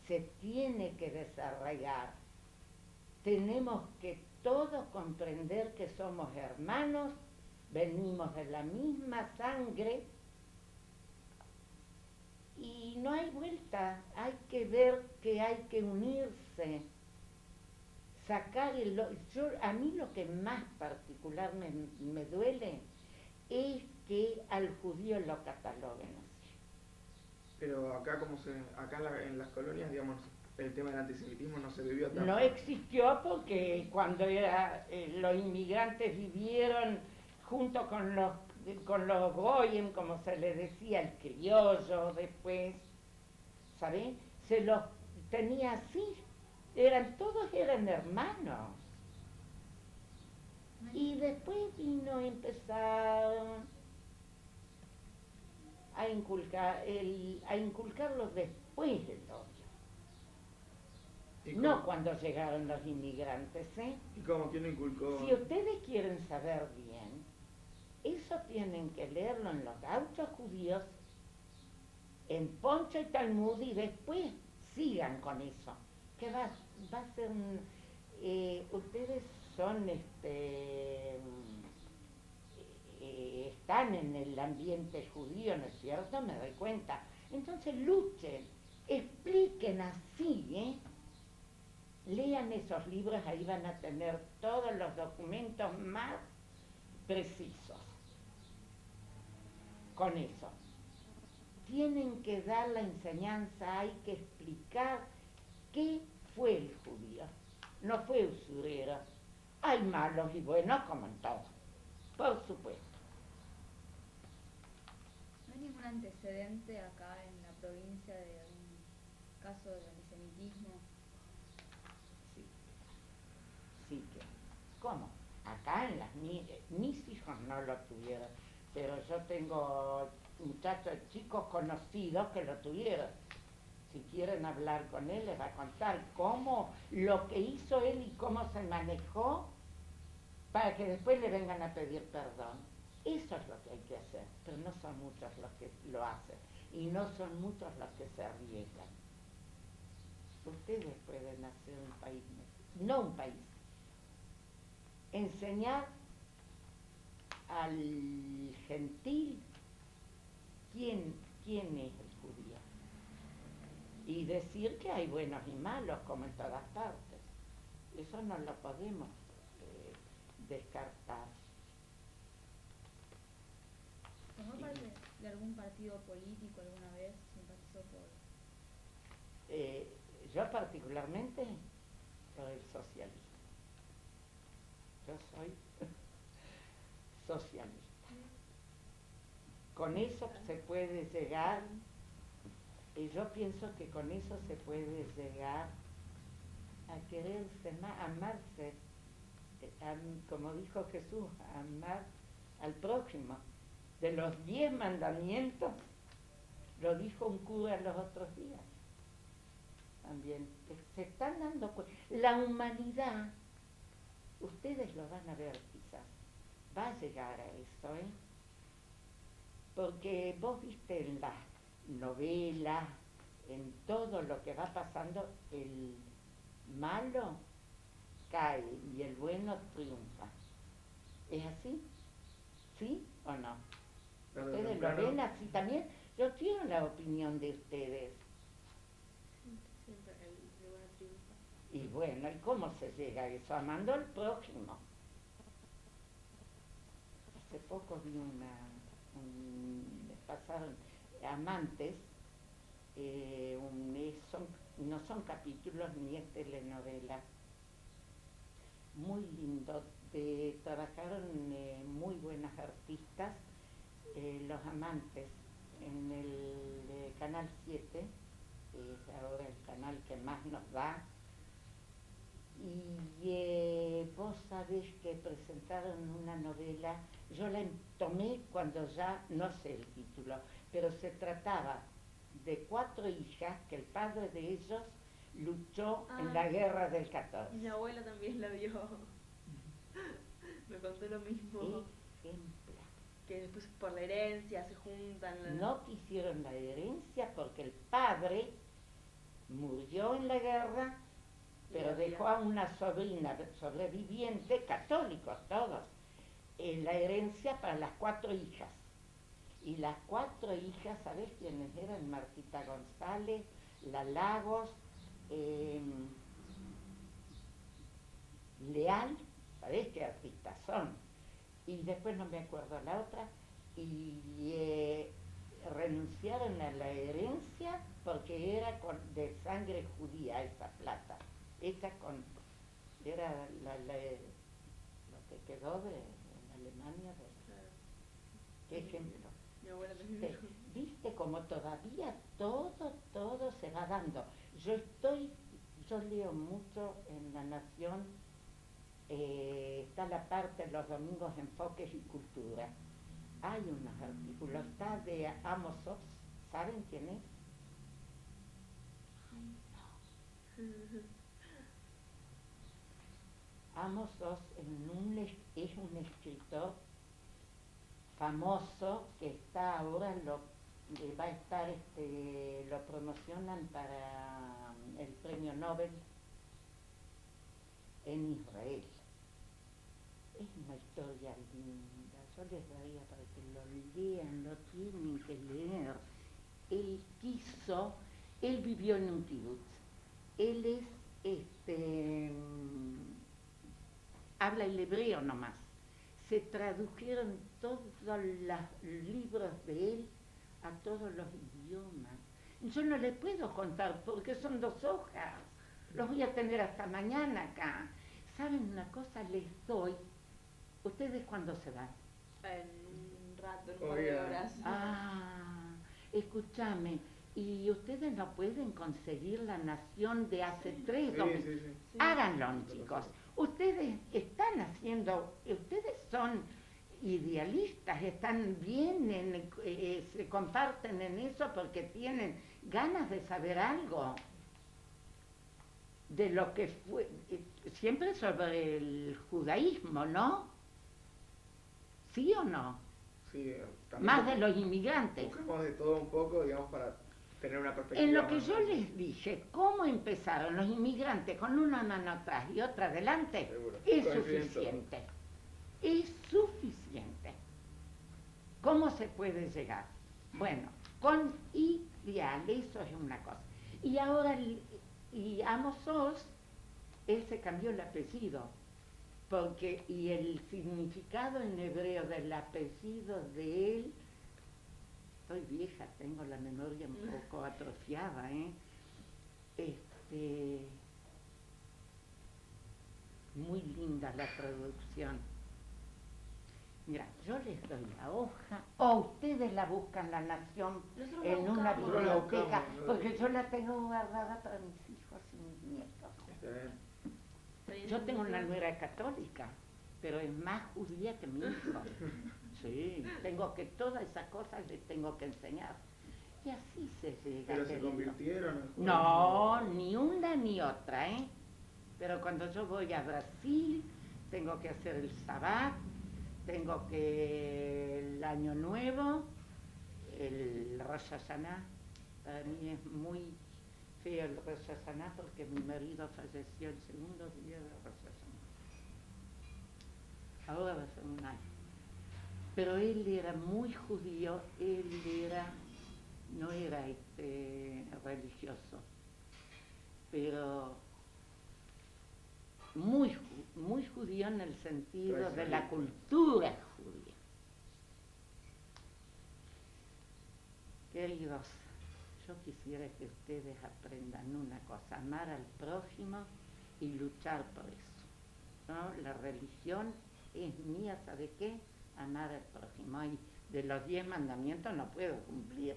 Se tiene que desarraigar. Tenemos que todos comprender que somos hermanos, venimos de la misma sangre y no hay vuelta. Hay que ver que hay que unirse. Sacar a mí lo que más particular me duele es que al judío lo cataloguen así. Pero acá, acá en las colonias, digamos, el tema del antisemitismo no se vivió tan No fuerte. existió porque cuando los inmigrantes vivieron junto con los goyim, como se les decía, el criollo después, ¿sabes? Se los tenía así. Todos eran hermanos. Y después empezaron a inculcarlos después del odio. No cuando llegaron los inmigrantes, ¿eh? ¿Y cómo? ¿Quién lo inculcó? Si ustedes quieren saber bien, eso tienen que leerlo en los gauchos judíos, en Poncho y Talmud, y después sigan con eso. Que va a ser ustedes son están en el ambiente judío, ¿no es cierto? Me doy cuenta. Entonces luchen, expliquen así, lean esos libros, ahí van a tener todos los documentos más precisos. Con eso. Tienen que dar la enseñanza, hay que explicar qué fue el judío. No fue usurero. Hay malos y buenos como en todo, por supuesto. ¿No hay ningún antecedente acá en la provincia de algún caso de antisemitismo? Sí que. ¿Cómo? Acá en mis hijos no lo tuvieron, pero yo tengo muchachos chicos conocidos que lo tuvieron. Si quieren hablar con él, les va a contar cómo, lo que hizo él y cómo se manejó para que después le vengan a pedir perdón. Eso es lo que hay que hacer, pero no son muchos los que lo hacen y no son muchos los que se arriesgan. Ustedes pueden hacer un país, no un país, enseñar al gentil quién es el judío. Y decir que hay buenos y malos, como en todas partes. Eso no lo podemos descartar. ¿Formó parte de algún partido político alguna vez? ¿Simpatizó por...? Yo particularmente por el socialismo. Yo soy socialista. Con eso se puede llegar. Y yo pienso que con eso se puede llegar a quererse más, a amarse, como dijo Jesús, a amar al prójimo. De los 10 mandamientos, lo dijo un cura los otros días. También se están dando cuenta. La humanidad, ustedes lo van a ver quizás, va a llegar a eso, porque vos viste en las novelas, en todo lo que va pasando, el malo cae y el bueno triunfa. ¿Es así? ¿Sí o no? ¿Ustedes lo ven así también? Yo quiero la opinión de ustedes. Siempre el bueno triunfa. Y bueno, ¿y cómo se llega a eso? Amando al prójimo. Hace poco vi me pasaron amantes, no son capítulos ni es telenovela, muy lindo, trabajaron muy buenas artistas, los amantes, en el Canal 7, es ahora el canal que más nos da, y vos sabés que presentaron una novela, yo la tomé cuando ya, no sé el título, pero se trataba de 4 hijas que el padre de ellos luchó en Ah. la guerra del 14. Mi abuela también la vio. Me contó lo mismo. Ejemplar. Que después por la herencia se juntan. No quisieron la herencia porque el padre murió en la guerra, pero dejó a una sobrina sobreviviente, católicos todos, en la herencia para las 4 hijas. Y las 4 hijas, ¿sabés quiénes eran? Martita González, La Lagos, Leal, ¿sabés qué artistas son? Y después no me acuerdo la otra, y renunciaron a la herencia porque era de sangre judía esa plata, hecha con, era lo que quedó en Alemania, Claro. qué ejemplo. Mi abuela también. Viste como todavía todo se va dando. Yo leo mucho en La Nación, está la parte los domingos Enfoques y Cultura. Hay unos artículos, está de Amos Oz, ¿saben quién es? Amos Oz es un escritor famoso que está ahora, va a estar, lo promocionan para el premio Nobel en Israel. Es una historia linda, yo les daría para que lo lean, lo tienen que leer. Él vivió en un kibutz, él habla el hebreo nomás. Se tradujeron todos los libros de él a todos los idiomas. Yo no les puedo contar porque son 2 hojas, los voy a tener hasta mañana acá. ¿Saben una cosa? Les doy. ¿Ustedes cuándo se van? En un rato, en un par de horas. Escúchame, ¿y ustedes no pueden conseguir La Nación de hace 3 Sí. Háganlo, chicos. Ustedes están haciendo, ustedes son idealistas, están bien, se comparten en eso porque tienen ganas de saber algo de lo que fue, siempre sobre el judaísmo, ¿no? ¿Sí o no? Sí, Más de los inmigrantes. Buscamos de todo un poco, digamos, para tener una perspectiva. En lo que más yo grande. les dije, cómo empezaron los inmigrantes con una mano atrás y otra adelante, Seguro. es Coinciden suficiente. Es suficiente. ¿Cómo se puede llegar? Bueno, con ideal, eso es una cosa. Y ahora, y Amos Oz, él se cambió el apellido, y el significado en hebreo del apellido de él, estoy vieja, tengo la memoria un poco atrofiada, muy linda la traducción. Mira, yo les doy la hoja, o ustedes la buscan La Nación Nosotros la en una buscamos. Nosotros la biblioteca, buscamos, ¿no? porque yo la tengo guardada para mis hijos y mis nietos. Está bien. Yo tengo una nuera católica, pero es más judía que mi hijo. Sí, todas esas cosas les tengo que enseñar. Y así se llega. Pero se querido. convirtieron en No, ni una ni otra, Pero cuando yo voy a Brasil, tengo que hacer el Sabbat, tengo que el Año Nuevo, el Rosh Hashanah. Para mí es muy feo el Rosh Hashanah porque mi marido falleció el segundo día de Rosh Hashanah. Ahora va a ser un año. Pero él era muy judío, no era religioso, pero muy judío en el sentido de la cultura judía. Queridos, yo quisiera que ustedes aprendan una cosa, amar al prójimo y luchar por eso, ¿no? La religión es mía, ¿sabe qué? Amar al prójimo. Y de los 10 mandamientos no puedo cumplir.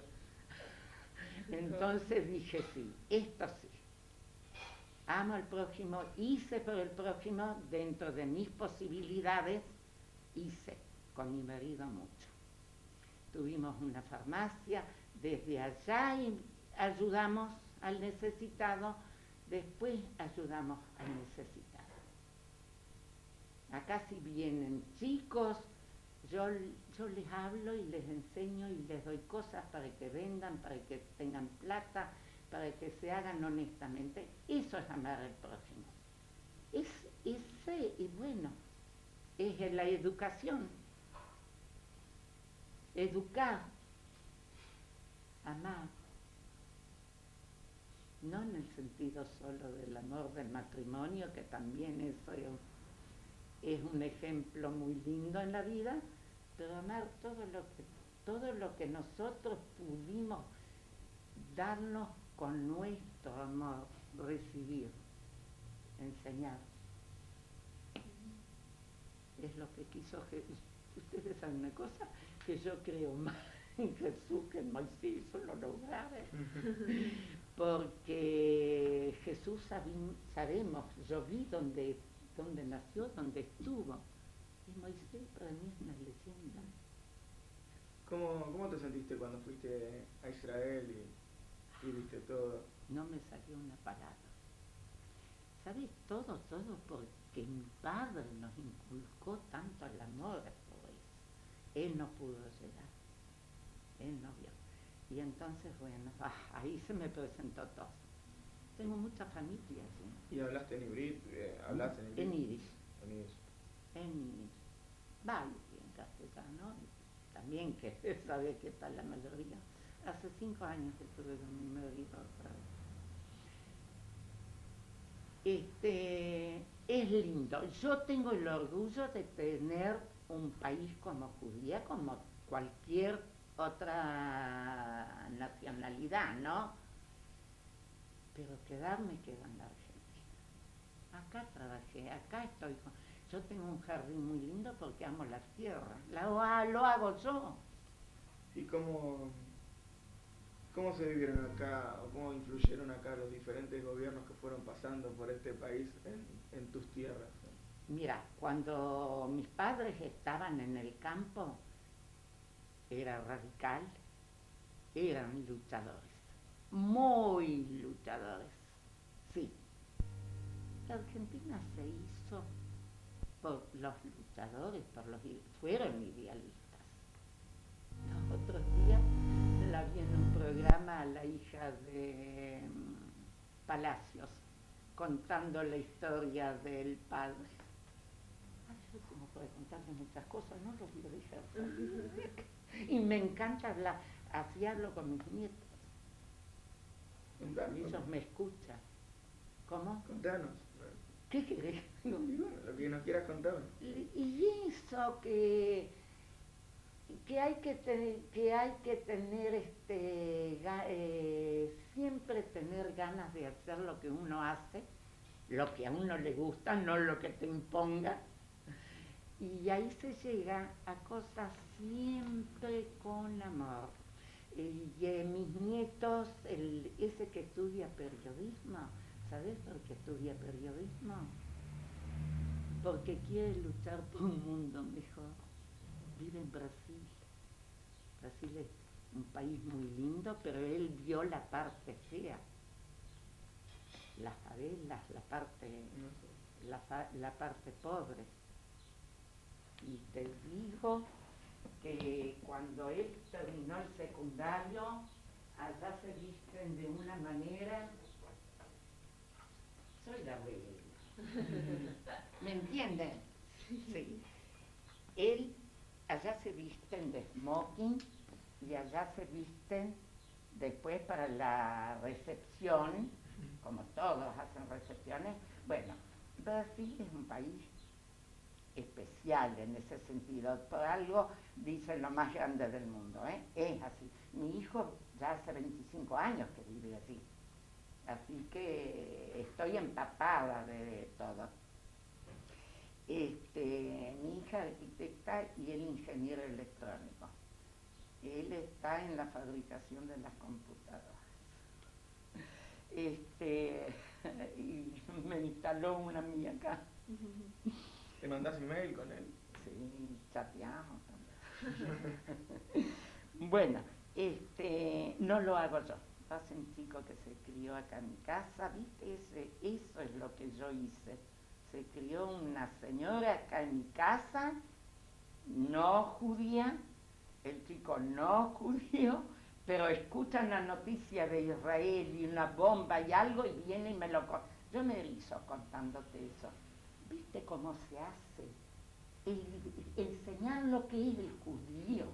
Entonces dije sí, esto sí. Amo al prójimo, hice por el prójimo dentro de mis posibilidades, hice con mi marido mucho. tuvimos una farmacia, desde allá ayudamos al necesitado, después ayudamos al necesitado. Acá si vienen chicos, yo les hablo y les enseño y les doy cosas para que vendan, para que tengan plata, para que se hagan honestamente. Eso es amar al prójimo. Y bueno, es la educación. Educar, amar. No en el sentido solo del amor del matrimonio, que también eso es un ejemplo muy lindo en la vida, pero amar todo lo que nosotros pudimos darnos con nuestro amor, recibir, enseñar. Es lo que quiso Jesús. Ustedes saben una cosa, que yo creo más en Jesús que en Moisés, eso lo lograron. Porque Jesús sabemos, yo vi dónde nació, dónde estuvo. Y Moisés para mí es una leyenda. ¿Cómo te sentiste cuando fuiste a Israel y viste todo? No me salió una palabra. ¿Sabes? Todo porque mi padre nos inculcó tanto el amor por eso. Él no pudo llegar, él no vio. Y entonces, bueno, ahí se me presentó todo. Tengo mucha familia, ¿sí? ¿Y hablaste en hibrid? ¿Hablaste en hibrid? En yiddish. En yiddish. En yiddish. Vale, en castellano, también que sabe que está la mayoría. Hace 5 años que estuve con mi marido otra vez. Es lindo. Yo tengo el orgullo de tener un país como judía, como cualquier otra nacionalidad, ¿no? Pero quedo en la Argentina. Acá trabajé, acá estoy. Yo tengo un jardín muy lindo porque amo la tierra. Lo hago yo. ¿Y cómo se vivieron acá, o cómo influyeron acá los diferentes gobiernos que fueron pasando por este país en tus tierras? Mira, cuando mis padres estaban en el campo, era radical, eran luchadores, muy luchadores, sí. La Argentina se hizo por los luchadores, fueron idealistas. Los otros días la vi en un programa a la hija de Palacios, contando la historia del padre. Ay, yo como puedo contarle muchas cosas, no los voy a dejar. Y me encanta hablar, así hablo con mis nietos. Y ellos me escuchan. ¿Cómo? Contanos. ¿Qué querés? Y bueno, lo que nos quieras contar. Y eso que hay que tener, siempre tener ganas de hacer lo que uno hace, lo que a uno le gusta, no lo que te imponga. Y ahí se llega a cosas siempre con amor. Mis nietos, ese que estudia periodismo, ¿sabes por qué estudia periodismo? Porque quiere luchar por un mundo mejor. Vive en Brasil. Brasil es un país muy lindo, pero él vio la parte fea. Las favelas, la parte pobre. Y te digo que cuando él terminó el secundario, allá se visten de una manera. Soy la abuela. ¿Me entienden? Sí. Allá se visten de smoking y allá se visten después para la recepción, como todos hacen recepciones. Bueno, Brasil es un país especial en ese sentido, por algo dicen lo más grande del mundo, ¿eh? Es así. Mi hijo ya hace 25 años que vive así, así que estoy empapada de todo. Mi hija arquitecta y él ingeniero electrónico. Él está en la fabricación de las computadoras. Y me instaló una mía acá. ¿Te mandás email con él? Sí, chateamos. Bueno, no lo hago yo. Hace un chico que se crió acá en mi casa, ¿viste? Eso es lo que yo hice. Se crió una señora acá en mi casa, no judía, el chico no judío, pero escucha una noticia de Israel y una bomba y algo y viene y me lo... Yo me erizo contándote eso. ¿Viste cómo se hace? Enseñar lo que es el judío.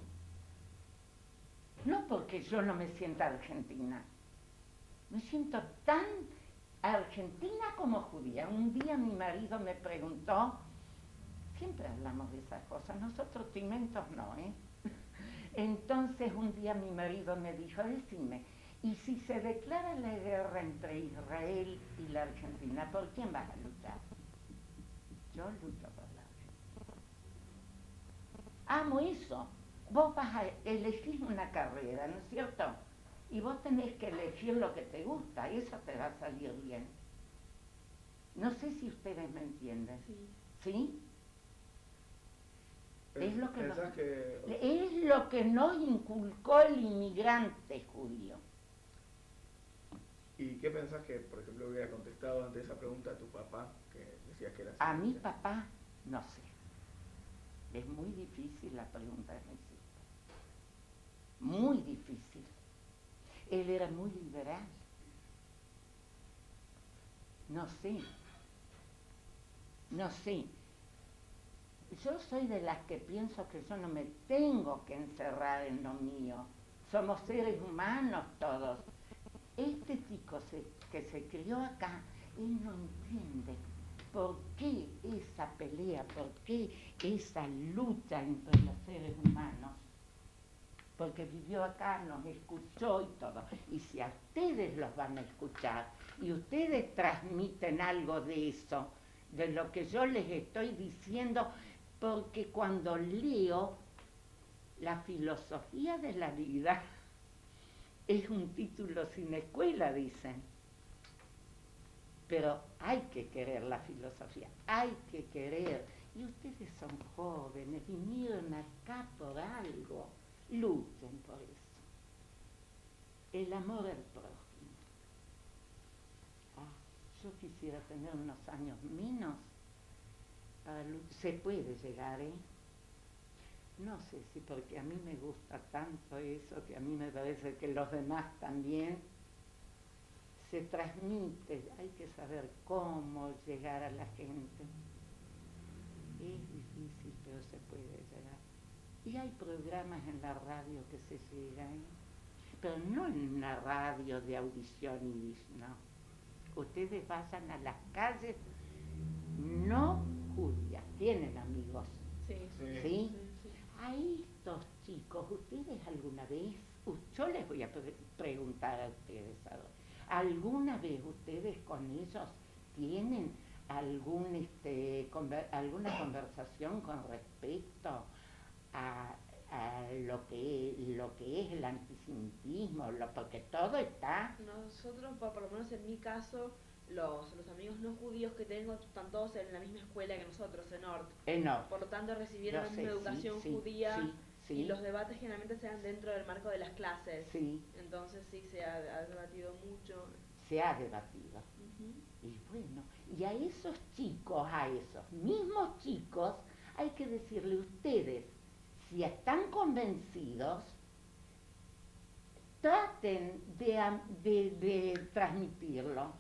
No porque yo no me sienta argentina. Me siento tan argentina como judía. Un día mi marido me preguntó, siempre hablamos de esas cosas, nosotros pimentos no, ¿eh? Entonces un día mi marido me dijo, decime, ¿y si se declara la guerra entre Israel y la Argentina, por quién vas a luchar? Yo lucho por la Argentina. Amo eso. Vos vas a elegir una carrera, ¿no es cierto? Y vos tenés que elegir lo que te gusta, eso te va a salir bien. No sé si ustedes me entienden. Sí. ¿Sí? Es lo que, que... es lo que nos inculcó el inmigrante judío. ¿Y qué pensás que, por ejemplo, hubiera contestado ante esa pregunta a tu papá, que decías que era A mi así? papá, no sé. Es muy difícil la pregunta que me hiciste. Muy difícil. Él era muy liberal. No sé. No sé. Yo soy de las que pienso que yo no me tengo que encerrar en lo mío. Somos seres humanos todos. Este chico que se crió acá, él no entiende por qué esa pelea, por qué esa lucha entre los seres humanos. Porque vivió acá, nos escuchó y todo. Y si a ustedes los van a escuchar y ustedes transmiten algo de eso, de lo que yo les estoy diciendo, porque cuando leo la filosofía de la vida, es un título sin escuela, dicen. Pero hay que querer la filosofía, hay que querer. Y ustedes son jóvenes, vinieron acá por algo. Luchen por eso. El amor al prójimo. Yo quisiera tener unos años menos para luchar. Se puede llegar, ¿eh? No sé si porque a mí me gusta tanto eso, que a mí me parece que los demás también, se transmite. Hay que saber cómo llegar a la gente. Es difícil, pero se puede llegar. Y hay programas en la radio que se llegan, pero no en una radio de audición y no. Ustedes vayan a las calles no judías, tienen amigos, Sí. ¿sí? A estos chicos, ¿ustedes alguna vez, yo les voy a preguntar a ustedes ahora, ¿alguna vez ustedes con ellos tienen alguna conversación con respecto a lo que es el antisemitismo, porque todo está... Nosotros, por lo menos en mi caso, los amigos no judíos que tengo están todos en la misma escuela que nosotros, en Ort. Por lo tanto, recibieron la misma educación judía y los debates generalmente se dan dentro del marco de las clases. Sí. Entonces sí, se ha debatido mucho. Se ha debatido. Y bueno, y a esos chicos, a esos mismos chicos, hay que decirle ustedes, si están convencidos, traten de transmitirlo.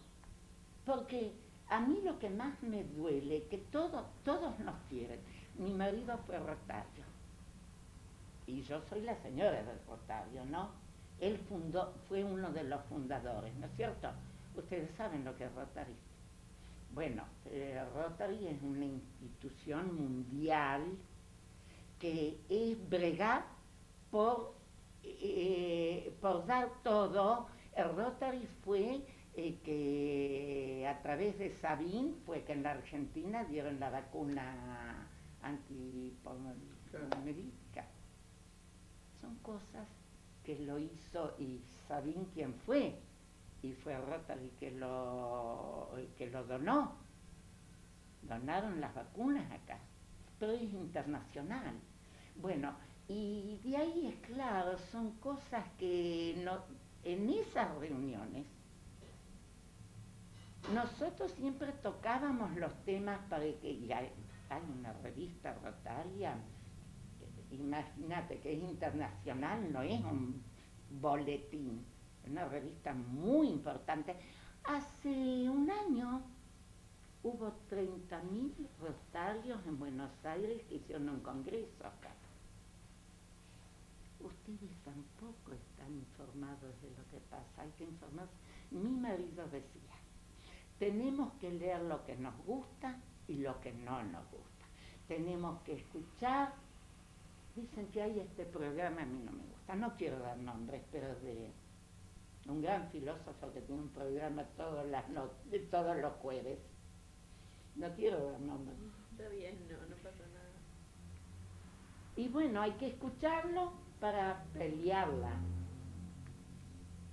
Porque a mí lo que más me duele, que todos nos quieren. Mi marido fue Rotario. Y yo soy la señora del Rotario, ¿no? Él fue uno de los fundadores, ¿no es cierto? Ustedes saben lo que es Rotary. Bueno, Rotary es una institución mundial que es bregar por dar todo. El Rotary fue que a través de Sabin fue que en la Argentina dieron la vacuna antipoliomiélitica. Son cosas que lo hizo, y Sabin quién fue, y fue Rotary que lo donó. Donaron las vacunas acá, pero es internacional. Bueno, Y de ahí es claro, son cosas que no, en esas reuniones nosotros siempre tocábamos los temas para que ya hay una revista Rotaria, imagínate que es internacional, no es un boletín, es una revista muy importante. Hace un año hubo 30.000 rotarios en Buenos Aires que hicieron un congreso acá. Ustedes tampoco están informados de lo que pasa, hay que informarse. Mi marido decía, tenemos que leer lo que nos gusta y lo que no nos gusta. Tenemos que escuchar. Dicen que hay este programa, a mí no me gusta, no quiero dar nombres, pero de un gran filósofo que tiene un programa todos los jueves. No quiero dar nombres. Está bien, no pasa nada. Y bueno, hay que escucharlo para pelearla.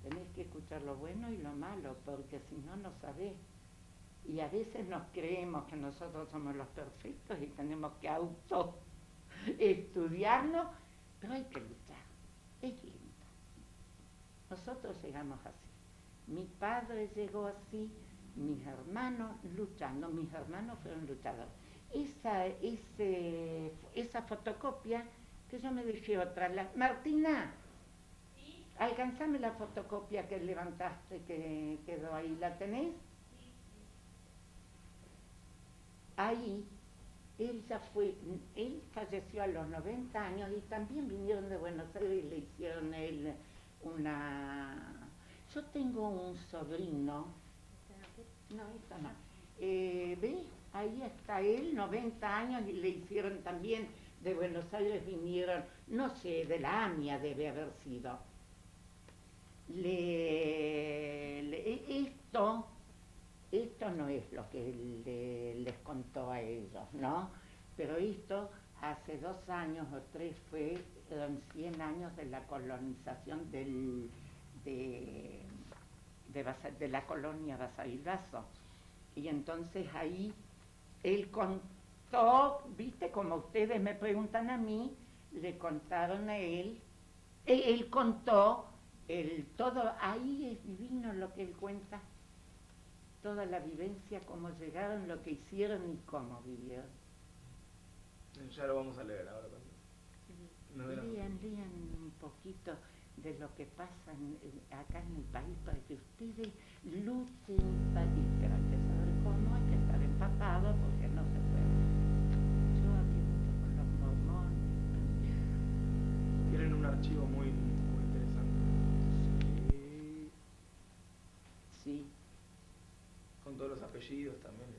Tenés que escuchar lo bueno y lo malo, porque si no, no sabés. Y a veces nos creemos que nosotros somos los perfectos y tenemos que estudiarlo, pero hay que luchar. Es lindo. Nosotros llegamos así. Mi padre llegó así, mis hermanos luchando, mis hermanos fueron luchadores. Esa fotocopia que yo me dejé otra. Martina, ¿sí? Alcanzame la fotocopia que levantaste que quedó ahí, ¿la tenés? Sí. Ahí, él falleció a los 90 años y también vinieron de Buenos Aires y le hicieron él Yo tengo un sobrino, no, esta no, ¿ves? Ahí está él, 90 años, y le hicieron también, de Buenos Aires vinieron, no sé, de la AMIA debe haber sido. Esto no es lo que les contó a ellos, ¿no? Pero esto hace 2 años o 3 fueron 100 años de la colonización de la colonia Basavilbaso. Y entonces ahí él contó, viste, como ustedes me preguntan a mí, le contaron a él contó todo, ahí es divino lo que él cuenta, toda la vivencia, cómo llegaron, lo que hicieron y cómo vivieron. Ya lo vamos a leer ahora también. Lean un poquito de lo que pasa acá en el país para que ustedes luchen, pero hay que saber cómo, hay que estar empapado porque no se puede. Yo hablé mucho con los mormones. Tienen un archivo muy interesante. Sí. Con todos los apellidos también.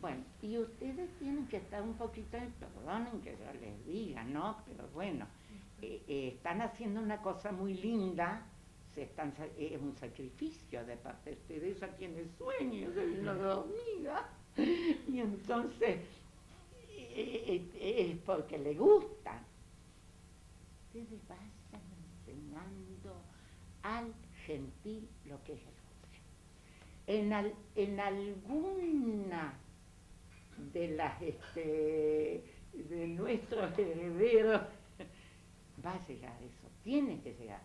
Bueno, y ustedes tienen que estar un poquito, perdonen que yo les diga, ¿no? Pero bueno, están haciendo una cosa muy linda, es un sacrificio de parte de ustedes, ella tiene sueños, no dormida, y entonces es porque le gusta. Ustedes vayan enseñando al gentil lo que es el juicio. En alguna de las de nuestros herederos va a llegar eso, tiene que llegar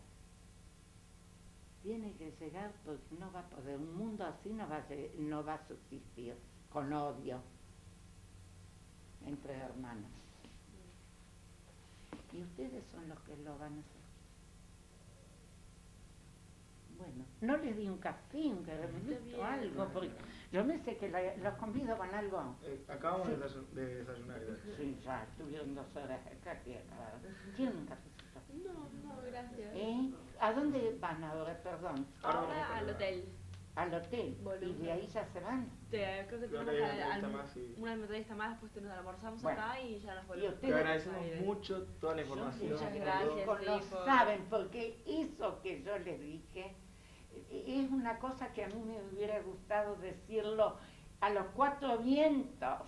porque no va a poder, un mundo así no va a subsistir con odio entre hermanos, y ustedes son los que lo van a hacer. Bueno, no les di un café, un caramelo, algo, porque yo me sé que los convido con algo. Acabamos sí. de desayunar. Sí, ya estuvieron 2 horas acá. ¿Quieren un cafecito? No, gracias. ¿A dónde van ahora, perdón? Ahora al hotel. Al hotel. Volvemos. ¿Y de ahí ya se van? Creo que tenemos una entrevista más, después nos almorzamos bueno, acá y ya nos y volvemos. Te agradecemos mucho toda la información. Muchas gracias. Lo saben, porque eso que yo les dije es una cosa que a mí me hubiera gustado decirlo a los 4 vientos.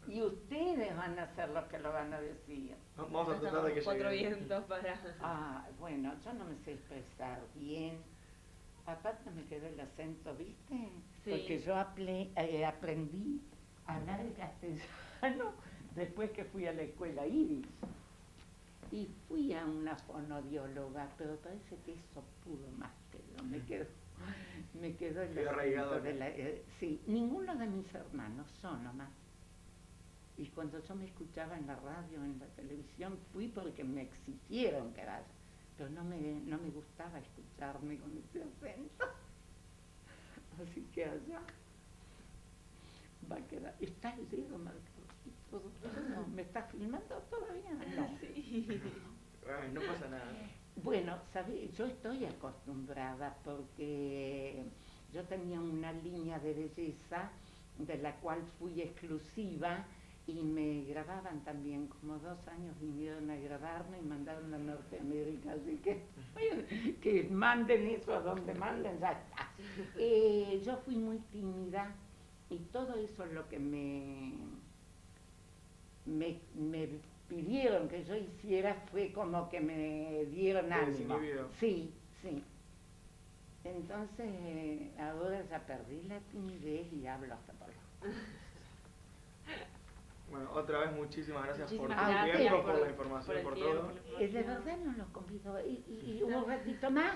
Y ustedes van a ser los que lo van a decir. Vamos a tratar de que 4 llegue. vientos para... Bueno, yo no me sé expresar bien. Aparte me quedó el acento, ¿viste? Sí. Porque yo aprendí a hablar el castellano después que fui a la escuela Iris. Y fui a una fonodióloga, pero parece que eso pudo más que yo. Me quedó el Quedó arraigado acento de acá. sí, ninguno de mis hermanos son nomás. Y cuando yo me escuchaba en la radio, en la televisión, fui porque me exigieron que vaya. Pero no me gustaba escucharme con ese acento. Así que allá va a quedar. ¿Está el dedo marcado? No, ¿me estás filmando todavía? No. Sí. Ay, no pasa nada. Bueno, ¿sabes? Yo estoy acostumbrada porque yo tenía una línea de belleza de la cual fui exclusiva y me grababan también, como 2 años vinieron a grabarme y mandaron a Norteamérica, así que manden eso a donde manden, ya está. Yo fui muy tímida y todo eso es lo que me pidieron que yo hiciera fue como que me dieron Te ánimo. desinhibió. Sí, sí. Entonces ahora ya perdí la timidez y hablo hasta por lo. Bueno, otra vez muchísimas gracias por tu Muchísimas gracias tiempo, por por la información, el por tiempo, todo. por la De información. verdad no los convido. Y un ratito más